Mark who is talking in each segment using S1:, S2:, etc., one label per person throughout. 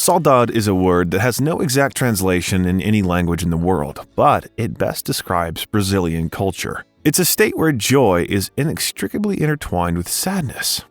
S1: Saudade is a word that has no exact translation in any language in the world, but it best describes Brazilian culture. It's a state where joy is inextricably intertwined with sadness.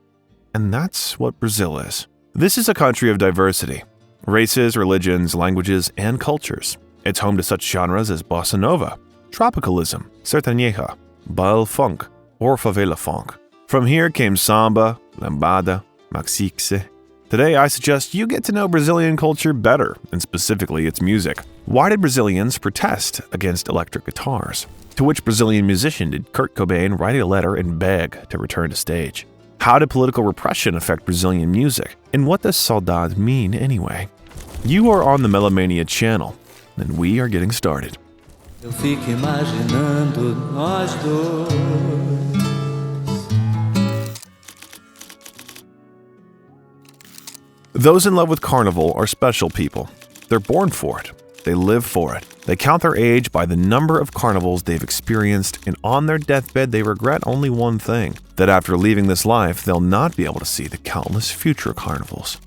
S1: And that's what Brazil is. This is a country of diversity. Races, religions, languages, and cultures. It's home to such genres as bossa nova, tropicalism, sertaneja, baile funk, or favela funk. From here came samba, lambada, maxixe. Today, I suggest you get to know Brazilian culture better, and specifically its music. Why did Brazilians protest against electric guitars? To which Brazilian musician did Kurt Cobain write a letter and beg to return to stage? How did political repression affect Brazilian music? And what does saudade mean anyway? You are on the Melomania channel, and we are getting started.
S2: Eu fico imaginando nós dois.
S1: Those in love with Carnival are special people. They're born for it. They live for it. They count their age by the number of carnivals they've experienced, and on their deathbed they regret only one thing, that after leaving this life, they'll not be able to see the countless future carnivals.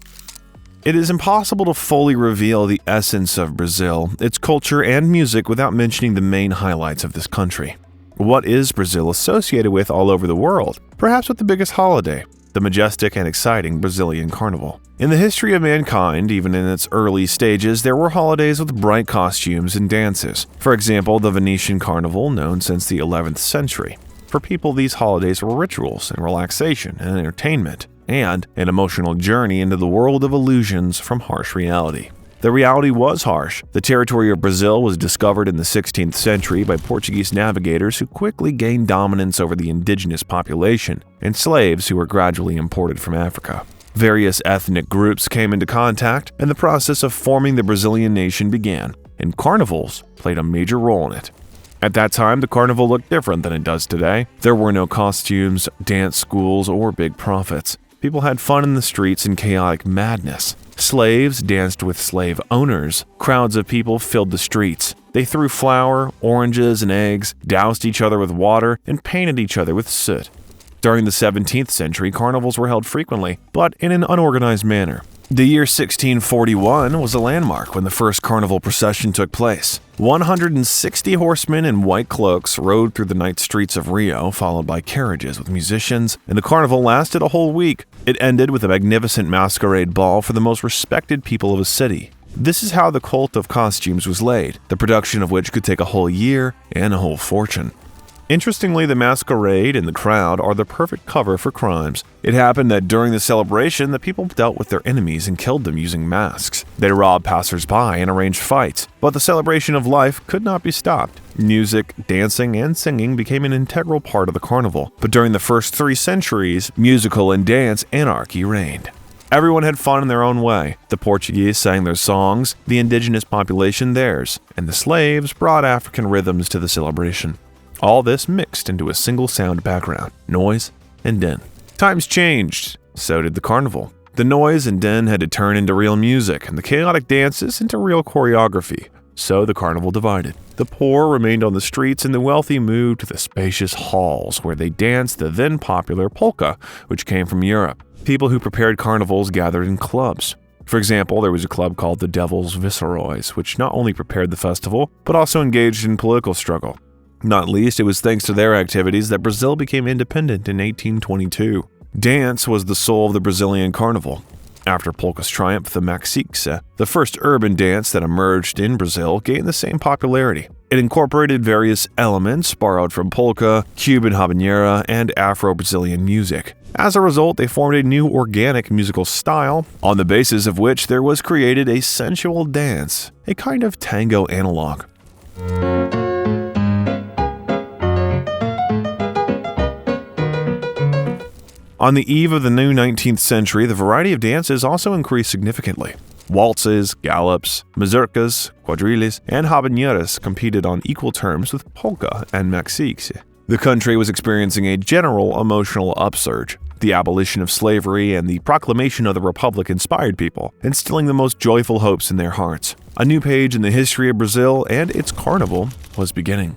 S1: It is impossible to fully reveal the essence of Brazil, its culture and music without mentioning the main highlights of this country. What is Brazil associated with all over the world? Perhaps with the biggest holiday, the majestic and exciting Brazilian Carnival. In the history of mankind, even in its early stages, there were holidays with bright costumes and dances. For example, the Venetian Carnival, known since the 11th century. For people, these holidays were rituals and relaxation and entertainment, and an emotional journey into the world of illusions from harsh reality. The reality was harsh. The territory of Brazil was discovered in the 16th century by Portuguese navigators who quickly gained dominance over the indigenous population and slaves who were gradually imported from Africa. Various ethnic groups came into contact, and the process of forming the Brazilian nation began, and carnivals played a major role in it. At that time, the carnival looked different than it does today. There were no costumes, dance schools, or big profits. People had fun in the streets in chaotic madness. Slaves danced with slave owners. Crowds of people filled the streets. They threw flour, oranges, and eggs, doused each other with water, and painted each other with soot. During the 17th century, carnivals were held frequently, but in an unorganized manner. The year 1641 was a landmark when the first carnival procession took place. 160 horsemen in white cloaks rode through the night streets of Rio, followed by carriages with musicians, and the carnival lasted a whole week. It ended with a magnificent masquerade ball for the most respected people of a city. This is how the cult of costumes was laid, the production of which could take a whole year and a whole fortune. Interestingly, the masquerade and the crowd are the perfect cover for crimes. It happened that during the celebration, the people dealt with their enemies and killed them using masks. They robbed passers-by and arranged fights, but the celebration of life could not be stopped. Music, dancing, and singing became an integral part of the carnival, but during the first 3 centuries, musical and dance anarchy reigned. Everyone had fun in their own way. The Portuguese sang their songs, the indigenous population theirs, and the slaves brought African rhythms to the celebration. All this mixed into a single sound background, noise and din. Times changed, so did the carnival. The noise and din had to turn into real music, and the chaotic dances into real choreography. So the carnival divided. The poor remained on the streets, and the wealthy moved to the spacious halls where they danced the then popular polka, which came from Europe. People who prepared carnivals gathered in clubs. For example, there was a club called the Devil's Viceroys, which not only prepared the festival, but also engaged in political struggle. Not least, it was thanks to their activities that Brazil became independent in 1822. Dance was the soul of the Brazilian carnival. After polka's triumph, the maxixe, the first urban dance that emerged in Brazil, gained the same popularity. It incorporated various elements borrowed from polka, Cuban habanera, and Afro-Brazilian music. As a result, they formed a new organic musical style, on the basis of which there was created a sensual dance, a kind of tango analog. On the eve of the new 19th century, the variety of dances also increased significantly. Waltzes, galops, mazurkas, quadrilles, and habaneras competed on equal terms with polka and maxixe. The country was experiencing a general emotional upsurge. The abolition of slavery and the proclamation of the Republic inspired people, instilling the most joyful hopes in their hearts. A new page in the history of Brazil and its carnival was beginning.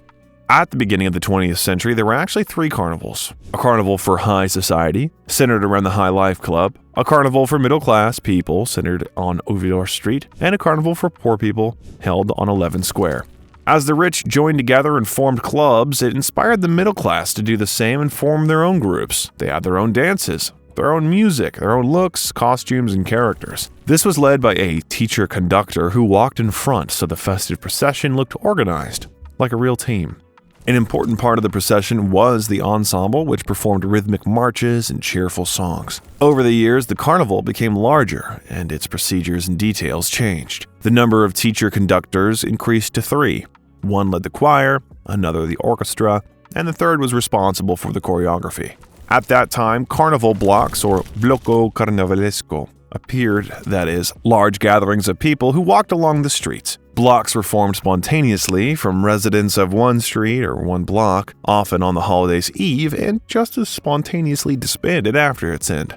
S1: At the beginning of the 20th century, there were actually 3 carnivals. A carnival for high society, centered around the High Life Club, a carnival for middle-class people, centered on Ouvillard Street, and a carnival for poor people, held on 11 Square. As the rich joined together and formed clubs, it inspired the middle class to do the same and form their own groups. They had their own dances, their own music, their own looks, costumes, and characters. This was led by a teacher-conductor who walked in front so the festive procession looked organized, like a real team. An important part of the procession was the ensemble, which performed rhythmic marches and cheerful songs. Over the years, the carnival became larger, and its procedures and details changed. The number of teacher conductors increased to 3. One led the choir, another the orchestra, and the third was responsible for the choreography. At that time, carnival blocks, or blocco carnavalesco, appeared, that is, large gatherings of people who walked along the streets. Blocks were formed spontaneously from residents of one street or one block, often on the holiday's eve, and just as spontaneously disbanded after its end.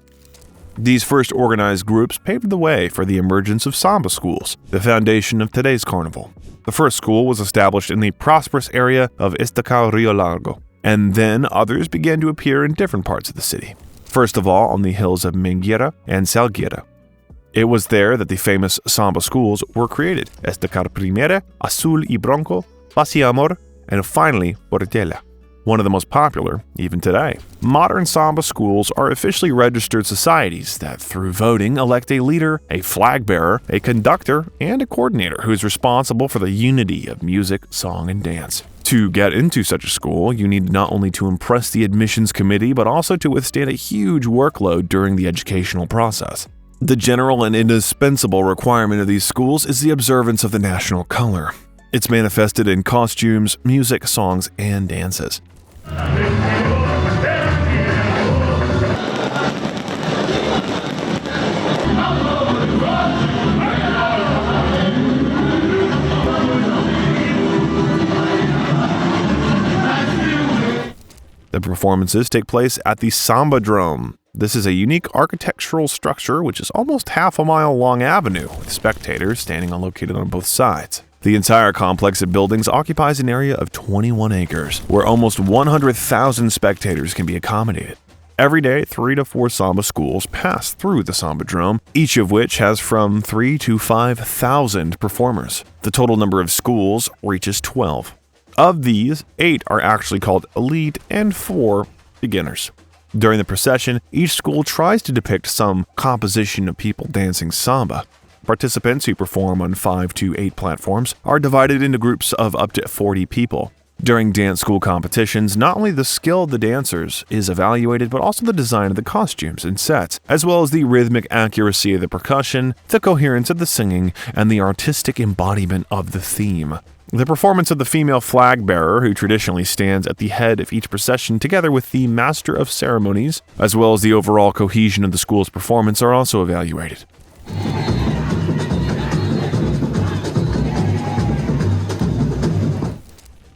S1: These first organized groups paved the way for the emergence of samba schools, the foundation of today's carnival. The first school was established in the prosperous area of Estacao Rio Largo, and then others began to appear in different parts of the city. First of all, on the hills of Menguera and Salgueira. It was there that the famous samba schools were created: Estacar Primera, Azul y Bronco, Paz y Amor, and finally Portela, one of the most popular even today. Modern samba schools are officially registered societies that, through voting, elect a leader, a flag bearer, a conductor, and a coordinator who is responsible for the unity of music, song, and dance. To get into such a school, you need not only to impress the admissions committee, but also to withstand a huge workload during the educational process. The general and indispensable requirement of these schools is the observance of the national color. It's manifested in costumes, music, songs, and dances. The performances take place at the Sambadrome. This is a unique architectural structure which is almost half a mile long avenue, with spectators located on both sides. The entire complex of buildings occupies an area of 21 acres, where almost 100,000 spectators can be accommodated. Every day, 3 to 4 samba schools pass through the Sambadrome, each of which has from 3 to 5,000 performers. The total number of schools reaches 12. Of these, 8 are actually called elite and 4 beginners. During the procession, each school tries to depict some composition of people dancing samba. Participants who perform on 5 to 8 platforms are divided into groups of up to 40 people. During dance school competitions, not only the skill of the dancers is evaluated, but also the design of the costumes and sets, as well as the rhythmic accuracy of the percussion, the coherence of the singing, and the artistic embodiment of the theme. The performance of the female flag bearer, who traditionally stands at the head of each procession together with the master of ceremonies, as well as the overall cohesion of the school's performance, are also evaluated.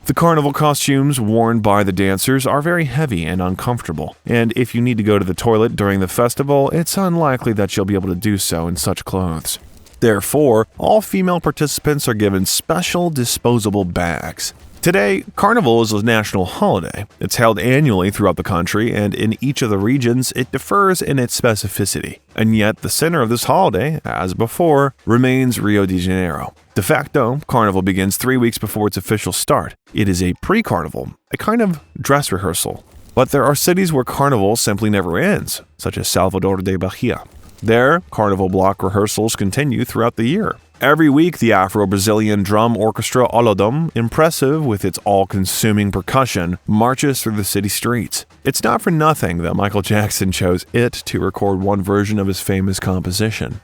S1: The carnival costumes worn by the dancers are very heavy and uncomfortable, and if you need to go to the toilet during the festival, it's unlikely that you'll be able to do so in such clothes. Therefore, all female participants are given special disposable bags. Today, Carnival is a national holiday. It's held annually throughout the country, and in each of the regions, it differs in its specificity. And yet, the center of this holiday, as before, remains Rio de Janeiro. De facto, Carnival begins 3 weeks before its official start. It is a pre-Carnival, a kind of dress rehearsal. But there are cities where Carnival simply never ends, such as Salvador de Bahia. There, Carnival block rehearsals continue throughout the year. Every week, the Afro-Brazilian drum orchestra Olodum, impressive with its all-consuming percussion, marches through the city streets. It's not for nothing that Michael Jackson chose it to record one version of his famous composition.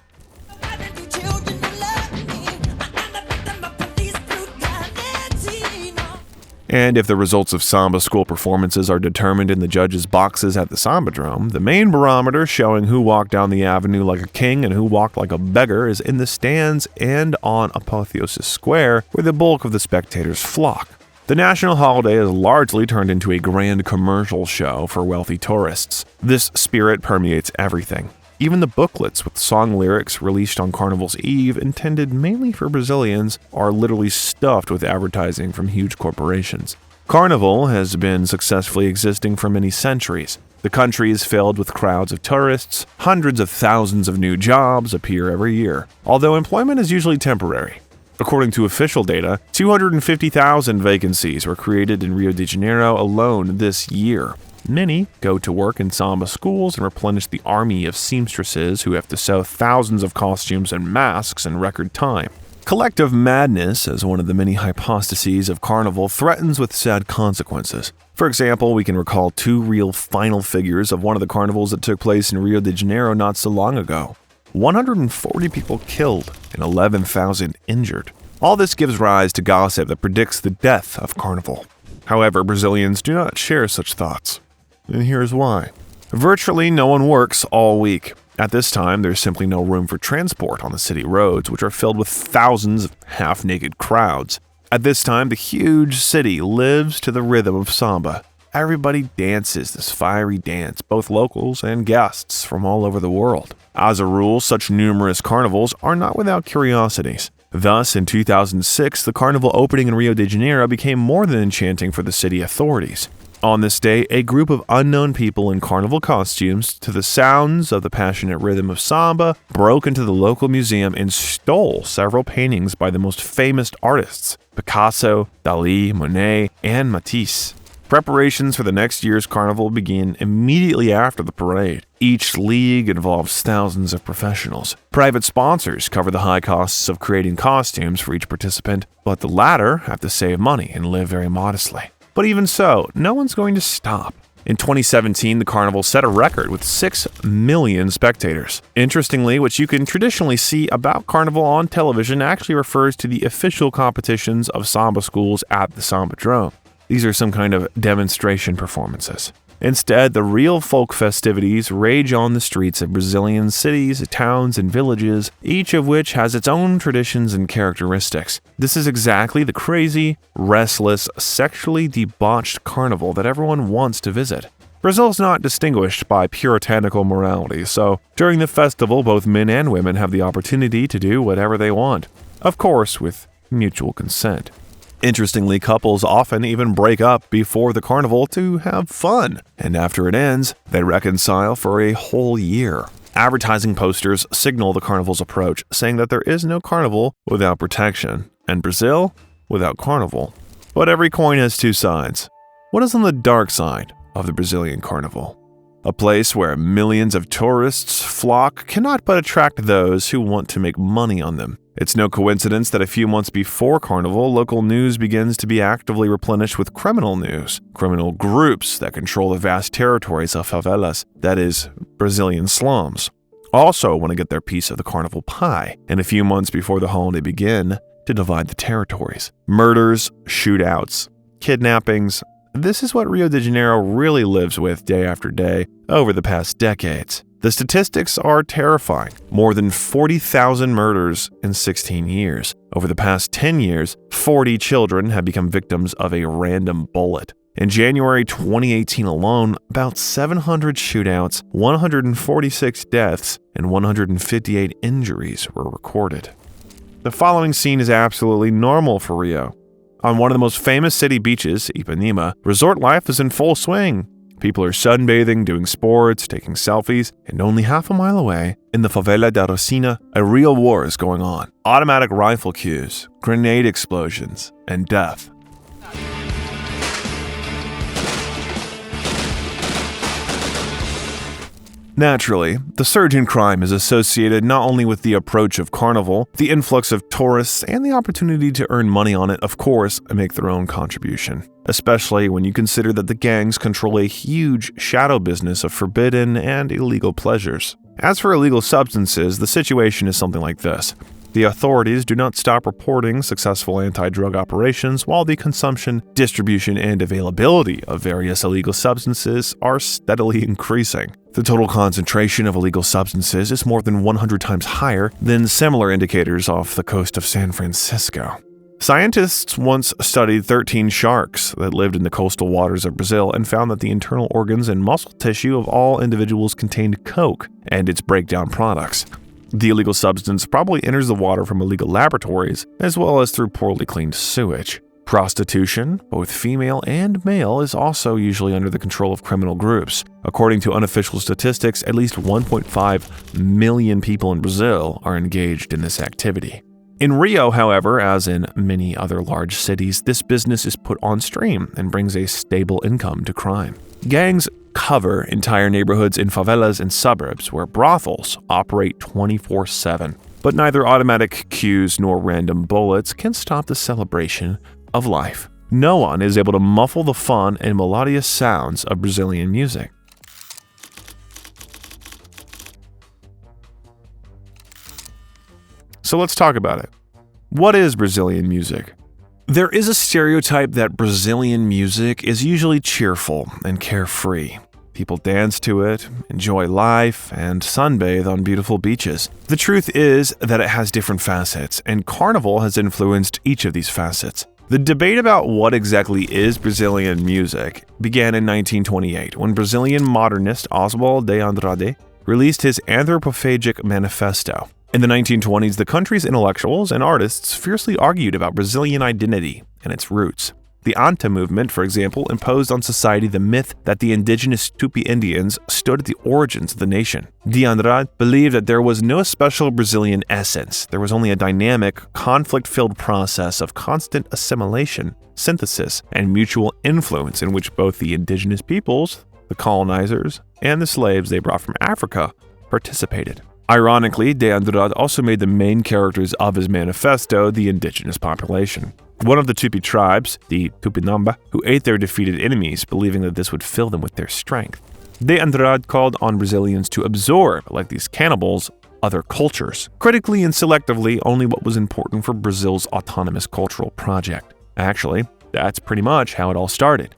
S1: And if the results of samba school performances are determined in the judges' boxes at the Sambadrome, the main barometer showing who walked down the avenue like a king and who walked like a beggar is in the stands and on Apotheosis Square, where the bulk of the spectators flock. The national holiday has largely turned into a grand commercial show for wealthy tourists. This spirit permeates everything. Even the booklets with song lyrics released on Carnival's Eve, intended mainly for Brazilians, are literally stuffed with advertising from huge corporations. Carnival has been successfully existing for many centuries. The country is filled with crowds of tourists. Hundreds of thousands of new jobs appear every year, although employment is usually temporary. According to official data, 250,000 vacancies were created in Rio de Janeiro alone this year. Many go to work in samba schools and replenish the army of seamstresses who have to sew thousands of costumes and masks in record time. Collective madness, as one of the many hypostases of Carnival, threatens with sad consequences. For example, we can recall 2 real final figures of one of the carnivals that took place in Rio de Janeiro not so long ago. 140 people killed and 11,000 injured. All this gives rise to gossip that predicts the death of Carnival. However, Brazilians do not share such thoughts. And here's why. Virtually no one works all week. At this time, there's simply no room for transport on the city roads, which are filled with thousands of half-naked crowds. At this time, the huge city lives to the rhythm of samba. Everybody dances this fiery dance, both locals and guests from all over the world. As a rule, such numerous carnivals are not without curiosities. Thus, in 2006, the carnival opening in Rio de Janeiro became more than enchanting for the city authorities. On this day, a group of unknown people in carnival costumes, to the sounds of the passionate rhythm of samba, broke into the local museum and stole several paintings by the most famous artists: Picasso, Dalí, Monet, and Matisse. Preparations for the next year's carnival begin immediately after the parade. Each league involves thousands of professionals. Private sponsors cover the high costs of creating costumes for each participant, but the latter have to save money and live very modestly. But even so, no one's going to stop. In 2017, the carnival set a record with 6 million spectators. Interestingly, what you can traditionally see about carnival on television actually refers to the official competitions of samba schools at the Sambadrome. These are some kind of demonstration performances. Instead, the real folk festivities rage on the streets of Brazilian cities, towns, and villages, each of which has its own traditions and characteristics. This is exactly the crazy, restless, sexually debauched carnival that everyone wants to visit. Brazil is not distinguished by puritanical morality, so during the festival, both men and women have the opportunity to do whatever they want. Of course, with mutual consent. Interestingly, couples often even break up before the carnival to have fun, and after it ends, they reconcile for a whole year. Advertising posters signal the carnival's approach, saying that there is no carnival without protection, and Brazil without carnival. But every coin has 2 sides. What is on the dark side of the Brazilian carnival? A place where millions of tourists flock cannot but attract those who want to make money on them. It's no coincidence that a few months before Carnival, local news begins to be actively replenished with criminal news. Criminal groups that control the vast territories of Favelas, that is, Brazilian slums, also want to get their piece of the Carnival pie, and a few months before the holiday begin, to divide the territories. Murders, shootouts, kidnappings. This is what Rio de Janeiro really lives with day after day over the past decades. The statistics are terrifying. More than 40,000 murders in 16 years. Over the past 10 years, 40 children have become victims of a random bullet. In January 2018 alone, about 700 shootouts, 146 deaths, and 158 injuries were recorded. The following scene is absolutely normal for Rio. On one of the most famous city beaches, Ipanema, resort life is in full swing. People are sunbathing, doing sports, taking selfies, and only half a mile away, in the Favela da Rosina, a real war is going on. Automatic rifle cues, grenade explosions, and death. Naturally, the surge in crime is associated not only with the approach of Carnival, the influx of tourists, and the opportunity to earn money on it, of course, make their own contribution. Especially when you consider that the gangs control a huge shadow business of forbidden and illegal pleasures. As for illegal substances, the situation is something like this. The authorities do not stop reporting successful anti-drug operations, while the consumption, distribution, and availability of various illegal substances are steadily increasing. The total concentration of illegal substances is more than 100 times higher than similar indicators off the coast of San Francisco. Scientists once studied 13 sharks that lived in the coastal waters of Brazil and found that the internal organs and muscle tissue of all individuals contained coke and its breakdown products. The illegal substance probably enters the water from illegal laboratories, as well as through poorly cleaned sewage. Prostitution, both female and male, is also usually under the control of criminal groups. According to unofficial statistics, at least 1.5 million people in Brazil are engaged in this activity. In Rio, however, as in many other large cities, this business is put on stream and brings a stable income to crime. Gangs cover entire neighborhoods in favelas and suburbs where brothels operate 24/7. But neither automatic cues nor random bullets can stop the celebration of life. No one is able to muffle the fun and melodious sounds of Brazilian music. So let's talk about it. What is Brazilian music? There is a stereotype that Brazilian music is usually cheerful and carefree. People dance to it, enjoy life, and sunbathe on beautiful beaches. The truth is that it has different facets, and Carnival has influenced each of these facets. The debate about what exactly is Brazilian music began in 1928 when Brazilian modernist Oswald de Andrade released his Anthropophagic Manifesto. In the 1920s, the country's intellectuals and artists fiercely argued about Brazilian identity and its roots. The Anitta movement, for example, imposed on society the myth that the indigenous Tupi Indians stood at the origins of the nation. De Andrade believed that there was no special Brazilian essence. There was only a dynamic, conflict-filled process of constant assimilation, synthesis, and mutual influence in which both the indigenous peoples, the colonizers, and the slaves they brought from Africa participated. Ironically, De Andrade also made the main characters of his manifesto the indigenous population. One of the Tupi tribes, the Tupinamba, who ate their defeated enemies, believing that this would fill them with their strength. De Andrade called on Brazilians to absorb, like these cannibals, other cultures, critically and selectively only what was important for Brazil's autonomous cultural project. Actually, that's pretty much how it all started.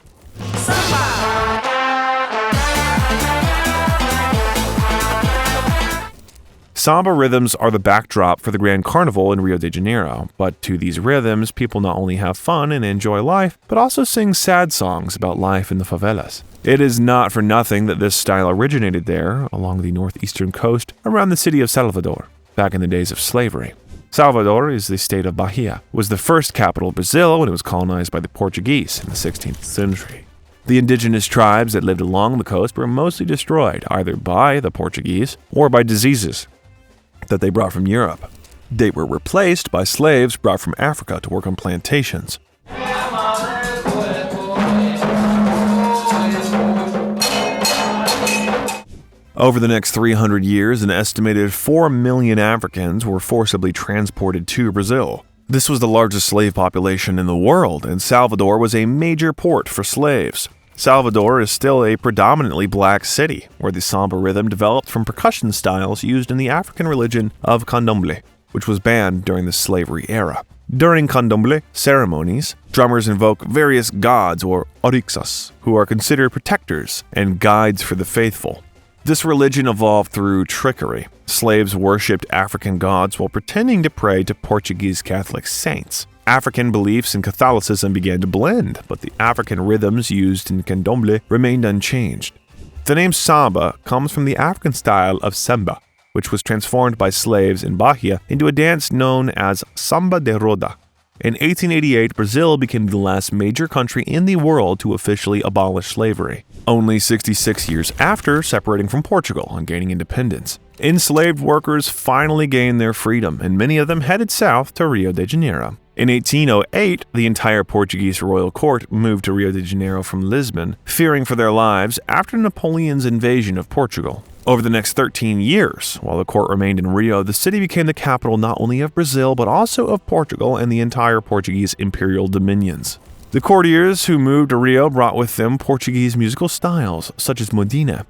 S1: Samba rhythms are the backdrop for the Grand Carnival in Rio de Janeiro, but to these rhythms, people not only have fun and enjoy life, but also sing sad songs about life in the favelas. It is not for nothing that this style originated there, along the northeastern coast, around the city of Salvador, back in the days of slavery. Salvador is the state of Bahia, was the first capital of Brazil when it was colonized by the Portuguese in the 16th century. The indigenous tribes that lived along the coast were mostly destroyed, either by the Portuguese or by diseases that they brought from Europe. They were replaced by slaves brought from Africa to work on plantations. Over the next 300 years, an estimated 4 million Africans were forcibly transported to Brazil. This was the largest slave population in the world, and Salvador was a major port for slaves. Salvador is still a predominantly black city, where the samba rhythm developed from percussion styles used in the African religion of candomblé, which was banned during the slavery era. During candomblé ceremonies, drummers invoke various gods or orixás, who are considered protectors and guides for the faithful. This religion evolved through trickery. Slaves worshipped African gods while pretending to pray to Portuguese Catholic saints. African beliefs and Catholicism began to blend, but the African rhythms used in candomblé remained unchanged. The name samba comes from the African style of samba, which was transformed by slaves in Bahia into a dance known as samba de roda. In 1888, Brazil became the last major country in the world to officially abolish slavery, only 66 years after separating from Portugal and gaining independence. Enslaved workers finally gained their freedom, and many of them headed south to Rio de Janeiro. In 1808, the entire Portuguese royal court moved to Rio de Janeiro from Lisbon, fearing for their lives after Napoleon's invasion of Portugal. Over the next 13 years, while the court remained in Rio, the city became the capital not only of Brazil, but also of Portugal and the entire Portuguese imperial dominions. The courtiers who moved to Rio brought with them Portuguese musical styles, such as modina.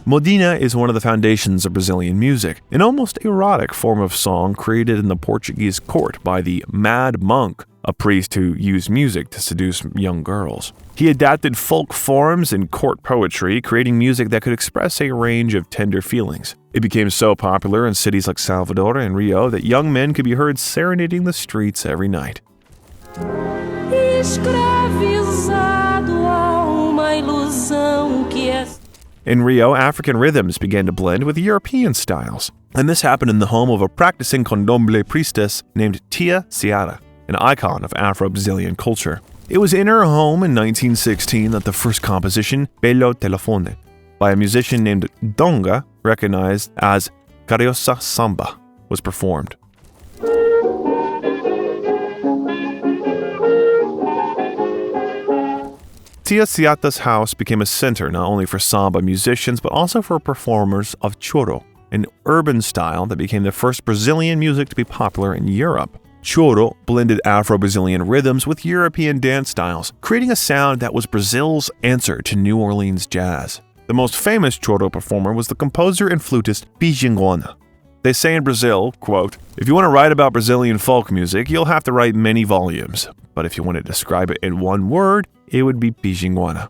S1: Modina is one of the foundations of Brazilian music, an almost erotic form of song created in the Portuguese court by the Mad Monk, a priest who used music to seduce young girls. He adapted folk forms and court poetry, creating music that could express a range of tender feelings. It became so popular in cities like Salvador and Rio that young men could be heard serenading the streets every night. In Rio, African rhythms began to blend with European styles, and this happened in the home of a practicing candomblé priestess named Tia Seara, an icon of Afro-Brazilian culture. It was in her home in 1916 that the first composition, Bello Telefone, by a musician named Donga, recognized as Cariosa Samba, was performed. Tia Ciata's house became a center not only for samba musicians but also for performers of choro, an urban style that became the first Brazilian music to be popular in Europe. Choro blended Afro-Brazilian rhythms with European dance styles, creating a sound that was Brazil's answer to New Orleans jazz. The most famous choro performer was the composer and flutist Pijinguana. They say in Brazil, quote, "If you want to write about Brazilian folk music, you'll have to write many volumes. But if you want to describe it in one word, it would be Pijinguana."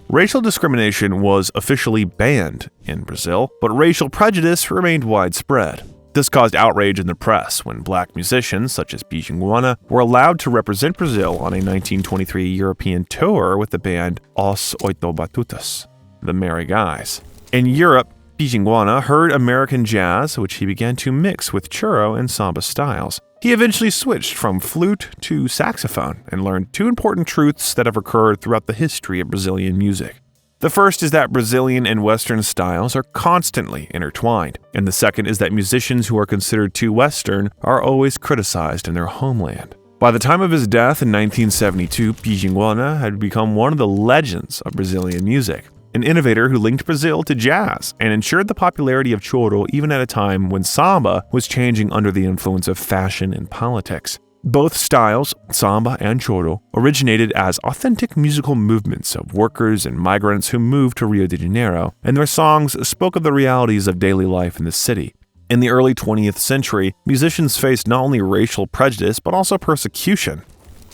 S1: Racial discrimination was officially banned in Brazil, but racial prejudice remained widespread. This caused outrage in the press when black musicians, such as Pijinguana, were allowed to represent Brazil on a 1923 European tour with the band Os Oito Batutas, the Merry Guys. In Europe, Pijinguana heard American jazz, which he began to mix with choro and samba styles. He eventually switched from flute to saxophone and learned two important truths that have occurred throughout the history of Brazilian music. The first is that Brazilian and Western styles are constantly intertwined, and the second is that musicians who are considered too Western are always criticized in their homeland. By the time of his death in 1972, Pijinguana had become one of the legends of Brazilian music, an innovator who linked Brazil to jazz and ensured the popularity of choro even at a time when samba was changing under the influence of fashion and politics. Both styles, samba and choro, originated as authentic musical movements of workers and migrants who moved to Rio de Janeiro, and their songs spoke of the realities of daily life in the city. In the early 20th century, musicians faced not only racial prejudice but also persecution.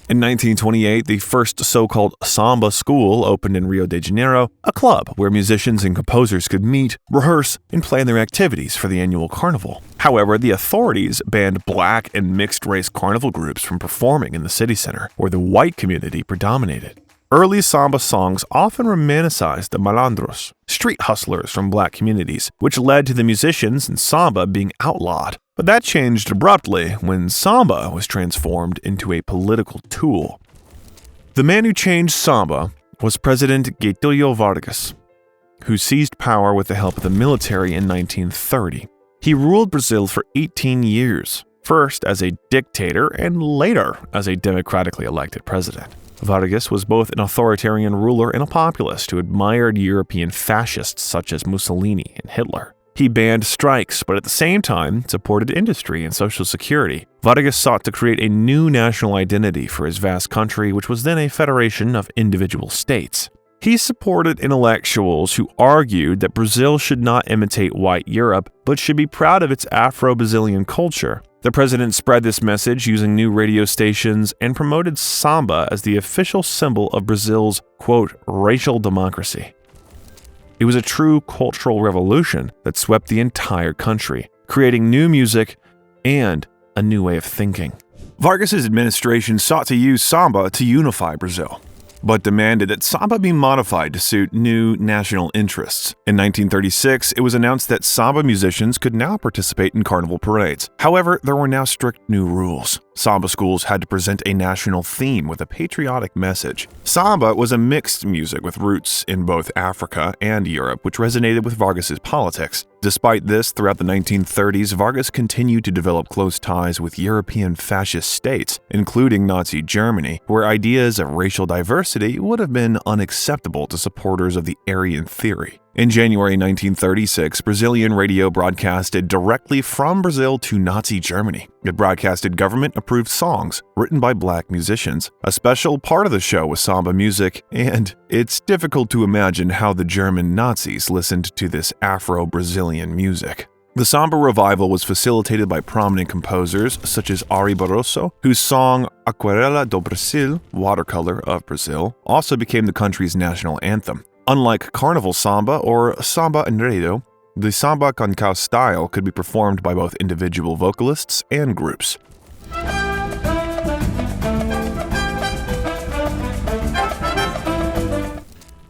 S1: In 1928, the first so-called samba school opened in Rio de Janeiro, a club where musicians and composers could meet, rehearse, and plan their activities for the annual carnival. However, the authorities banned black and mixed-race carnival groups from performing in the city center, where the white community predominated. Early samba songs often romanticized the malandros, street hustlers from black communities, which led to the musicians in samba being outlawed. But that changed abruptly when samba was transformed into a political tool. The man who changed samba was President Getúlio Vargas, who seized power with the help of the military in 1930. He ruled Brazil for 18 years, first as a dictator and later as a democratically elected president. Vargas was both an authoritarian ruler and a populist who admired European fascists such as Mussolini and Hitler. He banned strikes, but at the same time supported industry and social security. Vargas sought to create a new national identity for his vast country, which was then a federation of individual states. He supported intellectuals who argued that Brazil should not imitate white Europe, but should be proud of its Afro-Brazilian culture. The president spread this message using new radio stations and promoted samba as the official symbol of Brazil's, quote, racial democracy. It was a true cultural revolution that swept the entire country, creating new music and a new way of thinking. Vargas's administration sought to use samba to unify Brazil, but demanded that samba be modified to suit new national interests. In 1936, it was announced that samba musicians could now participate in carnival parades. However, there were now strict new rules. Samba schools had to present a national theme with a patriotic message. Samba was a mixed music with roots in both Africa and Europe, which resonated with Vargas's politics. Despite this, throughout the 1930s, Vargas continued to develop close ties with European fascist states, including Nazi Germany, where ideas of racial diversity would have been unacceptable to supporters of the Aryan theory. In January 1936, Brazilian radio broadcasted directly from Brazil to Nazi Germany. It broadcasted government-approved songs written by black musicians. A special part of the show was samba music, and it's difficult to imagine how the German Nazis listened to this Afro-Brazilian music. The samba revival was facilitated by prominent composers such as Ari Barroso, whose song Aquarela do Brasil, Watercolor of Brazil, also became the country's national anthem. Unlike carnival samba or samba enredo, the samba canção style could be performed by both individual vocalists and groups.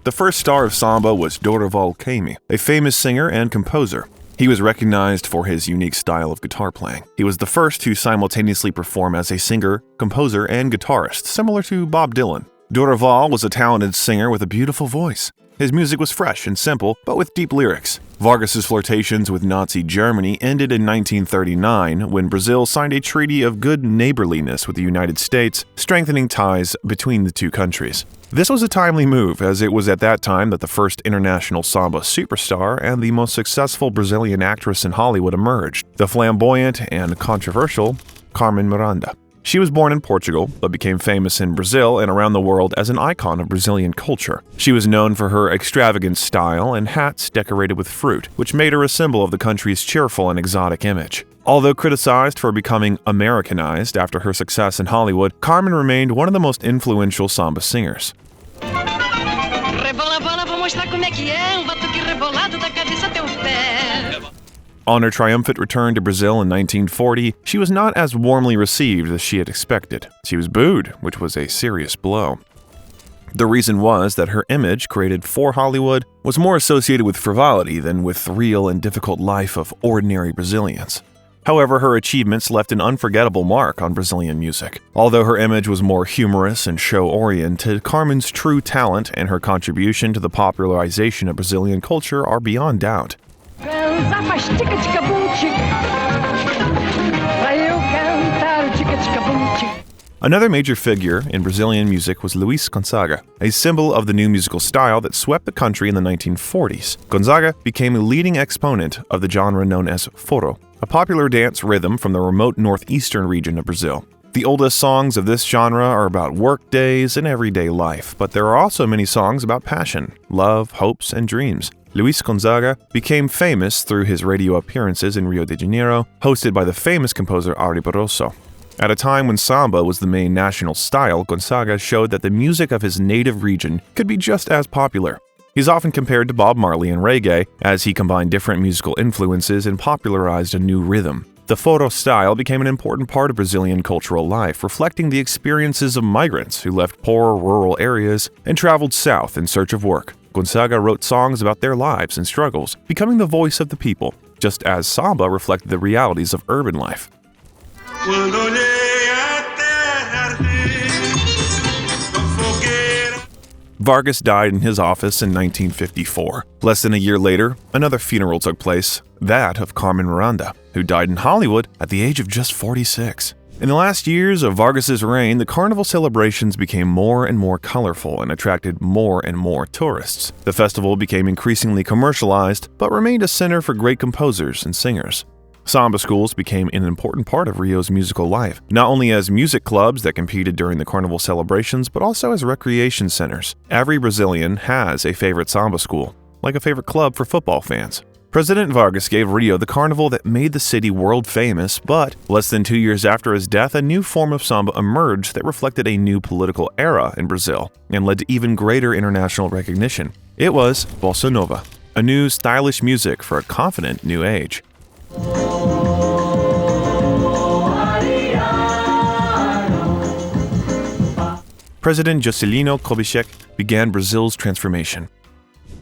S1: The first star of samba was Dorival Caymmi, a famous singer and composer. He was recognized for his unique style of guitar playing. He was the first to simultaneously perform as a singer, composer, and guitarist, similar to Bob Dylan. Dorival was a talented singer with a beautiful voice. His music was fresh and simple, but with deep lyrics. Vargas's flirtations with Nazi Germany ended in 1939 when Brazil signed a treaty of good neighborliness with the United States, strengthening ties between the two countries. This was a timely move, as it was at that time that the first international samba superstar and the most successful Brazilian actress in Hollywood emerged, the flamboyant and controversial Carmen Miranda. She was born in Portugal, but became famous in Brazil and around the world as an icon of Brazilian culture. She was known for her extravagant style and hats decorated with fruit, which made her a symbol of the country's cheerful and exotic image. Although criticized for becoming Americanized after her success in Hollywood, Carmen remained one of the most influential samba singers. On her triumphant return to Brazil in 1940, she was not as warmly received as she had expected. She was booed, which was a serious blow. The reason was that her image, created for Hollywood, was more associated with frivolity than with the real and difficult life of ordinary Brazilians. However, her achievements left an unforgettable mark on Brazilian music. Although her image was more humorous and show-oriented, Carmen's true talent and her contribution to the popularization of Brazilian culture are beyond doubt. Another major figure in Brazilian music was Luis Gonzaga, a symbol of the new musical style that swept the country in the 1940s. Gonzaga became a leading exponent of the genre known as forró, a popular dance rhythm from the remote northeastern region of Brazil. The oldest songs of this genre are about work days and everyday life, but there are also many songs about passion, love, hopes, and dreams. Luis Gonzaga became famous through his radio appearances in Rio de Janeiro, hosted by the famous composer Ari Barroso. At a time when samba was the main national style, Gonzaga showed that the music of his native region could be just as popular. He's often compared to Bob Marley in reggae, as he combined different musical influences and popularized a new rhythm. The forró style became an important part of Brazilian cultural life, reflecting the experiences of migrants who left poor rural areas and traveled south in search of work. Gonzaga wrote songs about their lives and struggles, becoming the voice of the people, just as samba reflected the realities of urban life. Vargas died in his office in 1954. Less than a year later, another funeral took place, that of Carmen Miranda, who died in Hollywood at the age of just 46. In the last years of Vargas's reign, the Carnival celebrations became more and more colorful and attracted more and more tourists. The festival became increasingly commercialized, but remained a center for great composers and singers. Samba schools became an important part of Rio's musical life, not only as music clubs that competed during the Carnival celebrations, but also as recreation centers. Every Brazilian has a favorite samba school, like a favorite club for football fans. President Vargas gave Rio the carnival that made the city world famous, but less than 2 years after his death, a new form of samba emerged that reflected a new political era in Brazil and led to even greater international recognition. It was bossa nova, a new stylish music for a confident new age. President Juscelino Kubitschek began Brazil's transformation.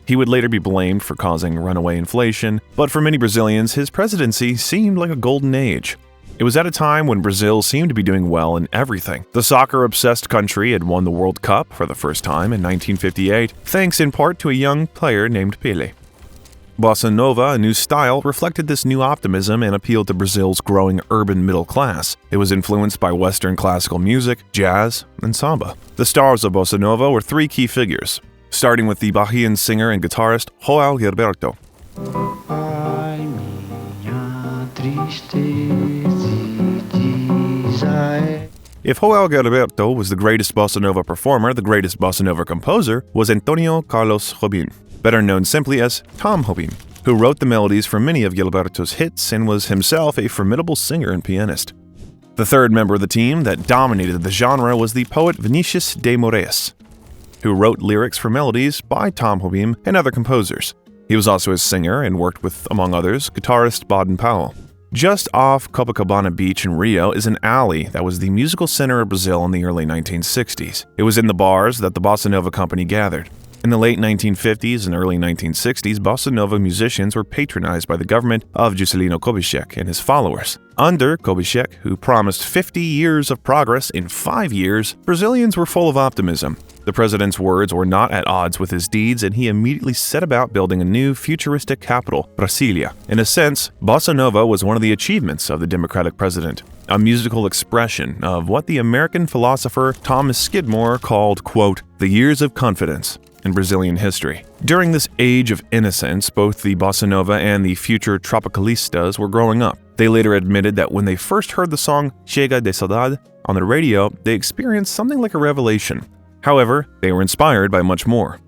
S1: He would later be blamed for causing runaway inflation, but for many Brazilians, his presidency seemed like a golden age. It was at a time when Brazil seemed to be doing well in everything. The soccer-obsessed country had won the World Cup for the first time in 1958, thanks in part to a young player named Pelé. Bossa Nova, a new style, reflected this new optimism and appealed to Brazil's growing urban middle class. It was influenced by Western classical music, jazz, and samba. The stars of Bossa Nova were three key figures, starting with the Bahian singer and guitarist João Gilberto. If João Gilberto was the greatest bossa nova performer, the greatest bossa nova composer was Antonio Carlos Jobim, better known simply as Tom Jobim, who wrote the melodies for many of Gilberto's hits and was himself a formidable singer and pianist. The third member of the team that dominated the genre was the poet Vinicius de Moraes, who wrote lyrics for melodies by Tom Jobim and other composers. He was also a singer and worked with, among others, guitarist Baden Powell. Just off Copacabana Beach in Rio is an alley that was the musical center of Brazil in the early 1960s. It was in the bars that the Bossa Nova Company gathered. In the late 1950s and early 1960s, bossa nova musicians were patronized by the government of Juscelino Kubitschek and his followers. Under Kubitschek, who promised 50 years of progress in 5 years, Brazilians were full of optimism. The president's words were not at odds with his deeds, and he immediately set about building a new futuristic capital, Brasilia. In a sense, bossa nova was one of the achievements of the Democratic president, a musical expression of what the American philosopher Thomas Skidmore called, quote, the years of confidence in Brazilian history. During this age of innocence, both the bossa nova and the future tropicalistas were growing up. They later admitted that when they first heard the song Chega de Saudade on the radio, they experienced something like a revelation. However, they were inspired by much more.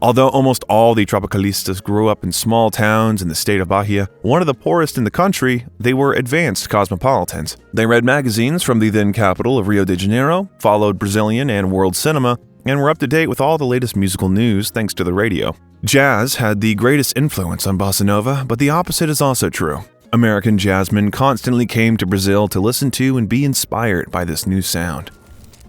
S1: Although almost all the tropicalistas grew up in small towns in the state of Bahia, one of the poorest in the country, they were advanced cosmopolitans. They read magazines from the then capital of Rio de Janeiro, followed Brazilian and world cinema, and were up to date with all the latest musical news thanks to the radio. Jazz had the greatest influence on bossa nova, but the opposite is also true. American jazzmen constantly came to Brazil to listen to and be inspired by this new sound.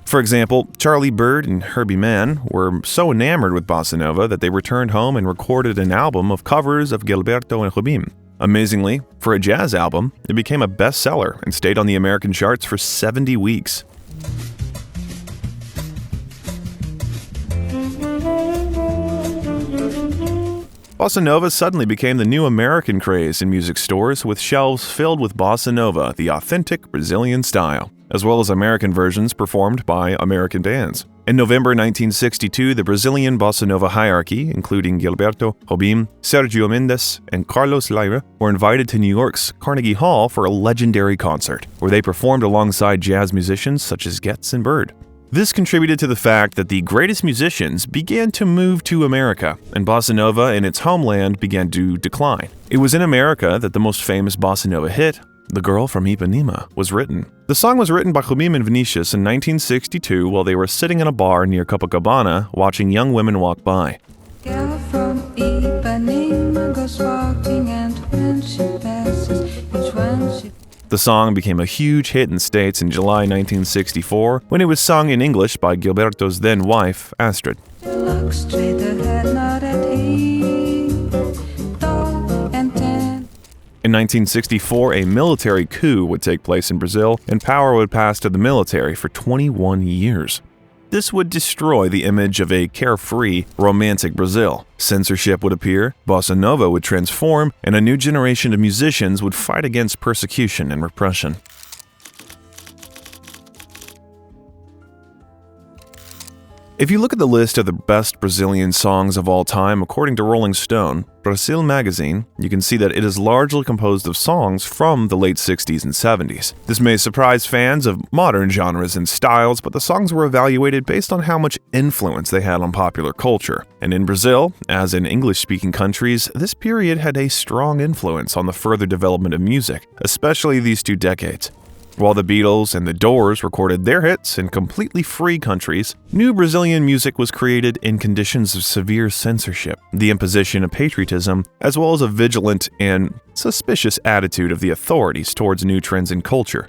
S1: For example, Charlie Bird and Herbie Mann were so enamored with bossa nova that they returned home and recorded an album of covers of Gilberto and Jobim. Amazingly, for a jazz album, it became a bestseller and stayed on the American charts for 70 weeks. Bossa nova suddenly became the new American craze in music stores, with shelves filled with bossa nova, the authentic Brazilian style, as well as American versions performed by American bands. In November 1962, the Brazilian bossa nova hierarchy, including Gilberto, Jobim, Sergio Mendes, and Carlos Lyra, were invited to New York's Carnegie Hall for a legendary concert, where they performed alongside jazz musicians such as Getz and Bird. This contributed to the fact that the greatest musicians began to move to America, and bossa nova in its homeland began to decline. It was in America that the most famous bossa nova hit, The Girl from Ipanema, was written. The song was written by Jobim and Vinicius in 1962 while they were sitting in a bar near Copacabana watching young women walk by.
S3: Girl from Ipanema goes walking, and when she passes, each one she...
S1: The song became a huge hit in the States in July 1964 when it was sung in English by Gilberto's then wife, Astrid.
S3: Look straight ahead, not at him. Tall and tan.
S1: In 1964, a military coup would take place in Brazil, and power would pass to the military for 21 years. This would destroy the image of a carefree, romantic Brazil. Censorship would appear, bossa nova would transform, and a new generation of musicians would fight against persecution and repression. If you look at the list of the best Brazilian songs of all time according to Rolling Stone, Brazil magazine, you can see that it is largely composed of songs from the late 60s and 70s. This may surprise fans of modern genres and styles, but the songs were evaluated based on how much influence they had on popular culture. And in Brazil, as in English-speaking countries, this period had a strong influence on the further development of music, especially these 2 decades. While the Beatles and the Doors recorded their hits in completely free countries, new Brazilian music was created in conditions of severe censorship, the imposition of patriotism, as well as a vigilant and suspicious attitude of the authorities towards new trends in culture.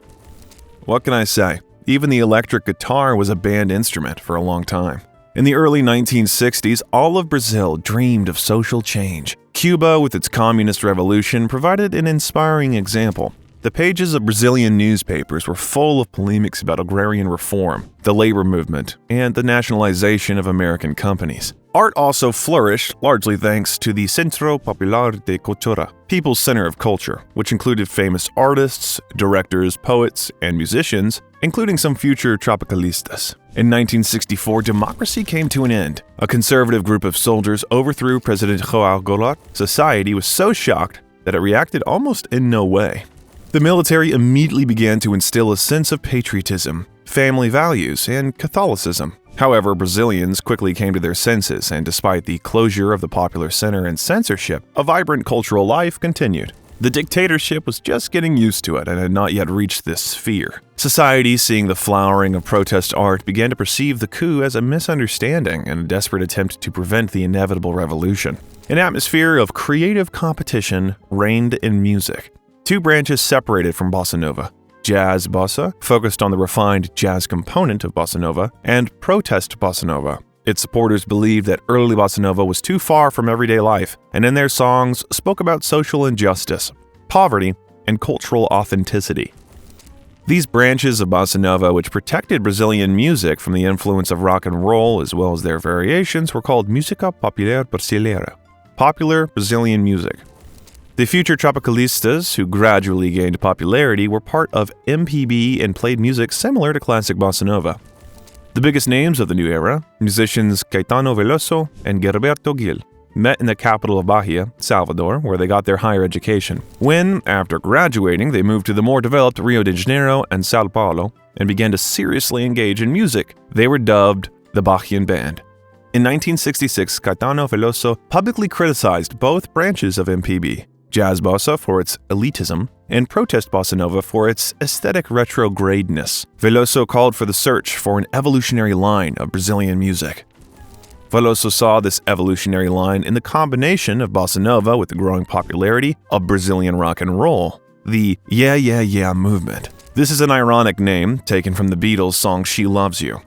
S1: What can I say? Even the electric guitar was a banned instrument for a long time. In the early 1960s, all of Brazil dreamed of social change. Cuba, with its communist revolution, provided an inspiring example. The pages of Brazilian newspapers were full of polemics about agrarian reform, the labor movement, and the nationalization of American companies. Art also flourished, largely thanks to the Centro Popular de Cultura, People's Center of Culture, which included famous artists, directors, poets, and musicians, including some future tropicalistas. In 1964, democracy came to an end. A conservative group of soldiers overthrew President João Goulart. Society was so shocked that it reacted almost in no way. The military immediately began to instill a sense of patriotism, family values, and Catholicism. However, Brazilians quickly came to their senses, and despite the closure of the popular center and censorship, a vibrant cultural life continued. The dictatorship was just getting used to it and had not yet reached this sphere. Society, seeing the flowering of protest art, began to perceive the coup as a misunderstanding and a desperate attempt to prevent the inevitable revolution. An atmosphere of creative competition reigned in music. 2 branches separated from bossa nova: jazz bossa, focused on the refined jazz component of bossa nova, and protest bossa nova, Its supporters believed that early bossa nova was too far from everyday life, and in their songs spoke about social injustice, poverty, and cultural authenticity. These branches of bossa nova, which protected Brazilian music from the influence of rock and roll as well as their variations, were called música popular brasileira, popular Brazilian music. The future tropicalistas, who gradually gained popularity, were part of MPB and played music similar to classic bossa nova. The biggest names of the new era, musicians Caetano Veloso and Gilberto Gil, met in the capital of Bahia, Salvador, where they got their higher education. When, after graduating, they moved to the more developed Rio de Janeiro and Sao Paulo and began to seriously engage in music, they were dubbed the Bahian Band. In 1966, Caetano Veloso publicly criticized both branches of MPB, jazz bossa for its elitism and protest bossa nova for its aesthetic retrogradeness. Veloso called for the search for an evolutionary line of Brazilian music. Veloso saw this evolutionary line in the combination of bossa nova with the growing popularity of Brazilian rock and roll, the Yeah Yeah Yeah movement. This is an ironic name taken from the Beatles' song She Loves You.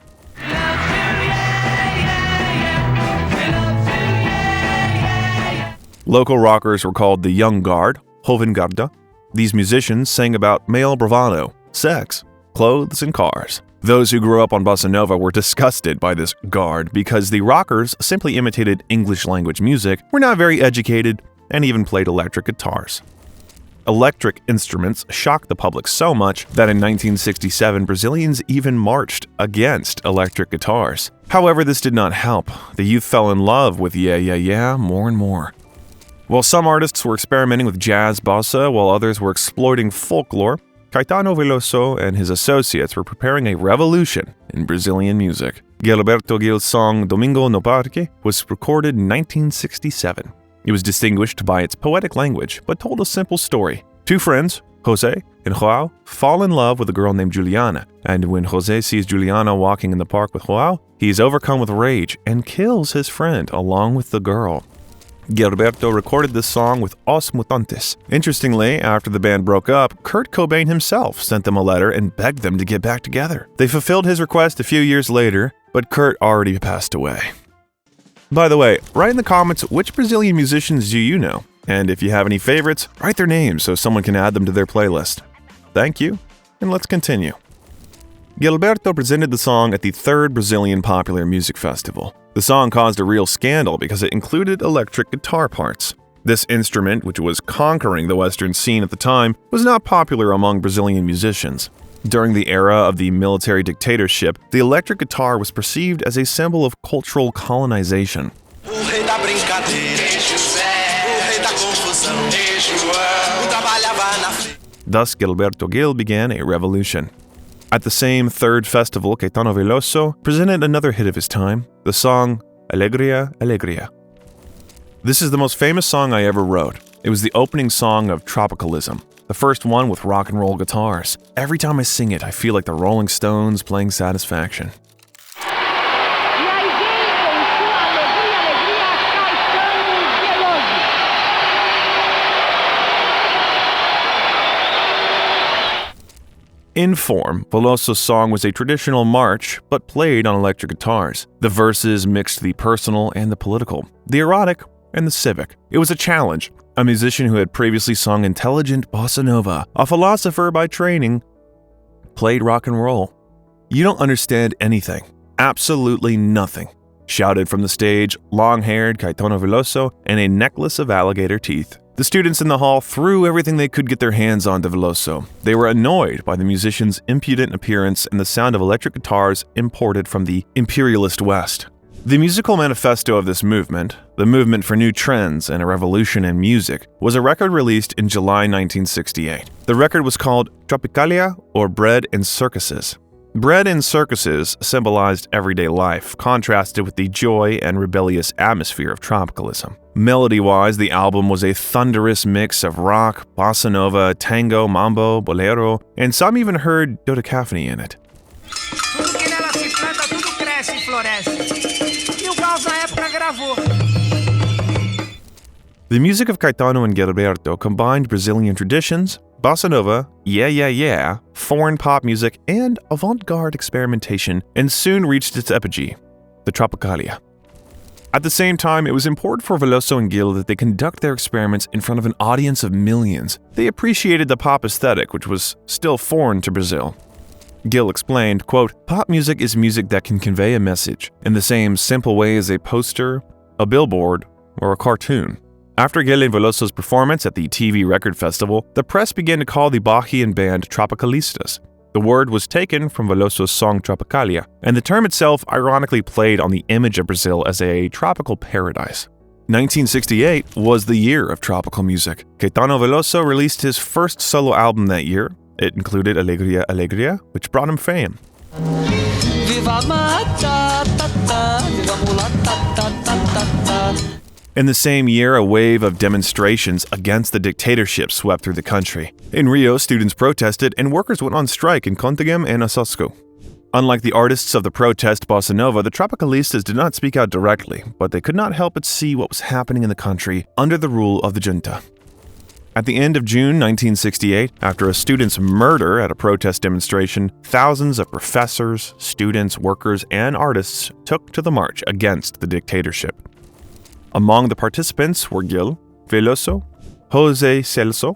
S1: Local rockers were called the Young Guard, Jovem Guarda. These musicians sang about male bravado, sex, clothes, and cars. Those who grew up on bossa nova were disgusted by this guard because the rockers simply imitated English language music, were not very educated, and even played electric guitars. Electric instruments shocked the public so much that in 1967 Brazilians even marched against electric guitars. However, this did not help. The youth fell in love with Yeah Yeah Yeah more and more. While some artists were experimenting with jazz bossa while others were exploiting folklore, Caetano Veloso and his associates were preparing a revolution in Brazilian music. Gilberto Gil's song Domingo no Parque was recorded in 1967. It was distinguished by its poetic language, but told a simple story. Two friends, Jose and Joao, fall in love with a girl named Juliana, and when Jose sees Juliana walking in the park with Joao, he is overcome with rage and kills his friend along with the girl. Gilberto recorded this song with Os Mutantes. Interestingly, after the band broke up, Kurt Cobain himself sent them a letter and begged them to get back together. They fulfilled his request a few years later, but Kurt already passed away. By the way, write in the comments which Brazilian musicians do you know, and if you have any favorites, write their names so someone can add them to their playlist. Thank you, and let's continue. Gilberto presented the song at the 3rd Brazilian Popular Music Festival. The song caused a real scandal because it included electric guitar parts. This instrument, which was conquering the Western scene at the time, was not popular among Brazilian musicians. During the era of the military dictatorship, the electric guitar was perceived as a symbol of cultural colonization. Thus, Gilberto Gil began a revolution. At the same 3rd festival, Caetano Veloso presented another hit of his time, the song Alegria, Alegria. This is the most famous song I ever wrote. It was the opening song of Tropicalism, the first one with rock and roll guitars. Every time I sing it, I feel like the Rolling Stones playing Satisfaction. In form, Veloso's song was a traditional march, but played on electric guitars. The verses mixed the personal and the political, the erotic and the civic. It was a challenge. A musician who had previously sung intelligent bossa nova, a philosopher by training, played rock and roll. "You don't understand anything. Absolutely nothing," shouted from the stage long-haired Caetano Veloso and a necklace of alligator teeth. The students in the hall threw everything they could get their hands on to Veloso. They were annoyed by the musician's impudent appearance and the sound of electric guitars imported from the imperialist West. The musical manifesto of this movement, the movement for new trends and a revolution in music, was a record released in July 1968. The record was called Tropicalia, or Bread and Circuses. Bread and circuses symbolized everyday life, contrasted with the joy and rebellious atmosphere of tropicalism. Melody-wise, the album was a thunderous mix of rock, bossa nova, tango, mambo, bolero, and some even heard dodecaphony in it. The music of Caetano and Gilberto combined Brazilian traditions, bossa nova, yeah yeah yeah, foreign pop music, and avant-garde experimentation, and soon reached its apogee. the Tropicalia. At the same time, it was important for Veloso and Gil that they conduct their experiments in front of an audience of millions. They appreciated the pop aesthetic, which was still foreign to Brazil. Gil explained, quote, "Pop music is music that can convey a message in the same simple way as a poster, a billboard, or a cartoon." After Gil and Veloso's performance at the TV Record Festival, the press began to call the Bahian band Tropicalistas. The word was taken from Veloso's song Tropicalia, and the term itself ironically played on the image of Brazil as a tropical paradise. 1968 was the year of tropical music. Caetano Veloso released his first solo album that year. It included Alegria Alegria, which brought him fame.
S2: Viva mata, ta, ta, viva mulata, ta, ta, ta.
S1: In the same year, a wave of demonstrations against the dictatorship swept through the country. In Rio, students protested and workers went on strike in Contagem and Osasco. Unlike the artists of the protest bossa nova, the Tropicalistas did not speak out directly, but they could not help but see what was happening in the country under the rule of the junta. At the end of June 1968, after a student's murder at a protest demonstration, thousands of professors, students, workers, and artists took to the march against the dictatorship. Among the participants were Gil, Veloso, José Celso,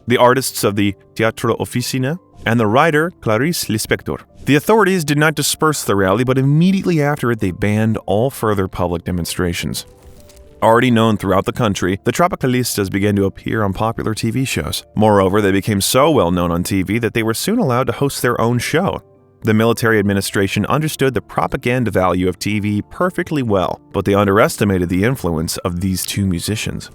S1: the artists of the Teatro Oficina, and the writer Clarice Lispector. The authorities did not disperse the rally, but immediately after it they banned all further public demonstrations. Already known throughout the country, the Tropicalistas began to appear on popular TV shows. Moreover, they became so well known on TV that they were soon allowed to host their own show. The military administration understood the propaganda value of TV perfectly well, but they underestimated the influence of these two musicians.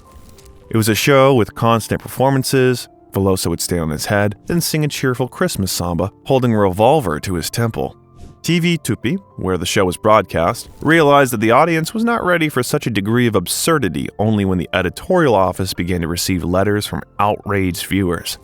S1: It was a show with constant performances. Veloso would stay on his head, then sing a cheerful Christmas samba, holding a revolver to his temple. TV Tupi, where the show was broadcast, realized that the audience was not ready for such a degree of absurdity only when the editorial office began to receive letters from outraged viewers.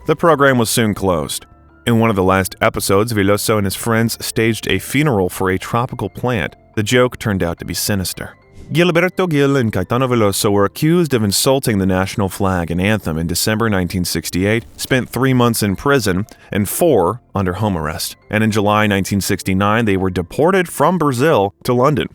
S1: The program was soon closed. In one of the last episodes, Veloso and his friends staged a funeral for a tropical plant. The joke turned out to be sinister. Gilberto Gil and Caetano Veloso were accused of insulting the national flag and anthem in December 1968, spent 3 months in prison, and 4 under home arrest. And in July 1969, they were deported from Brazil to London,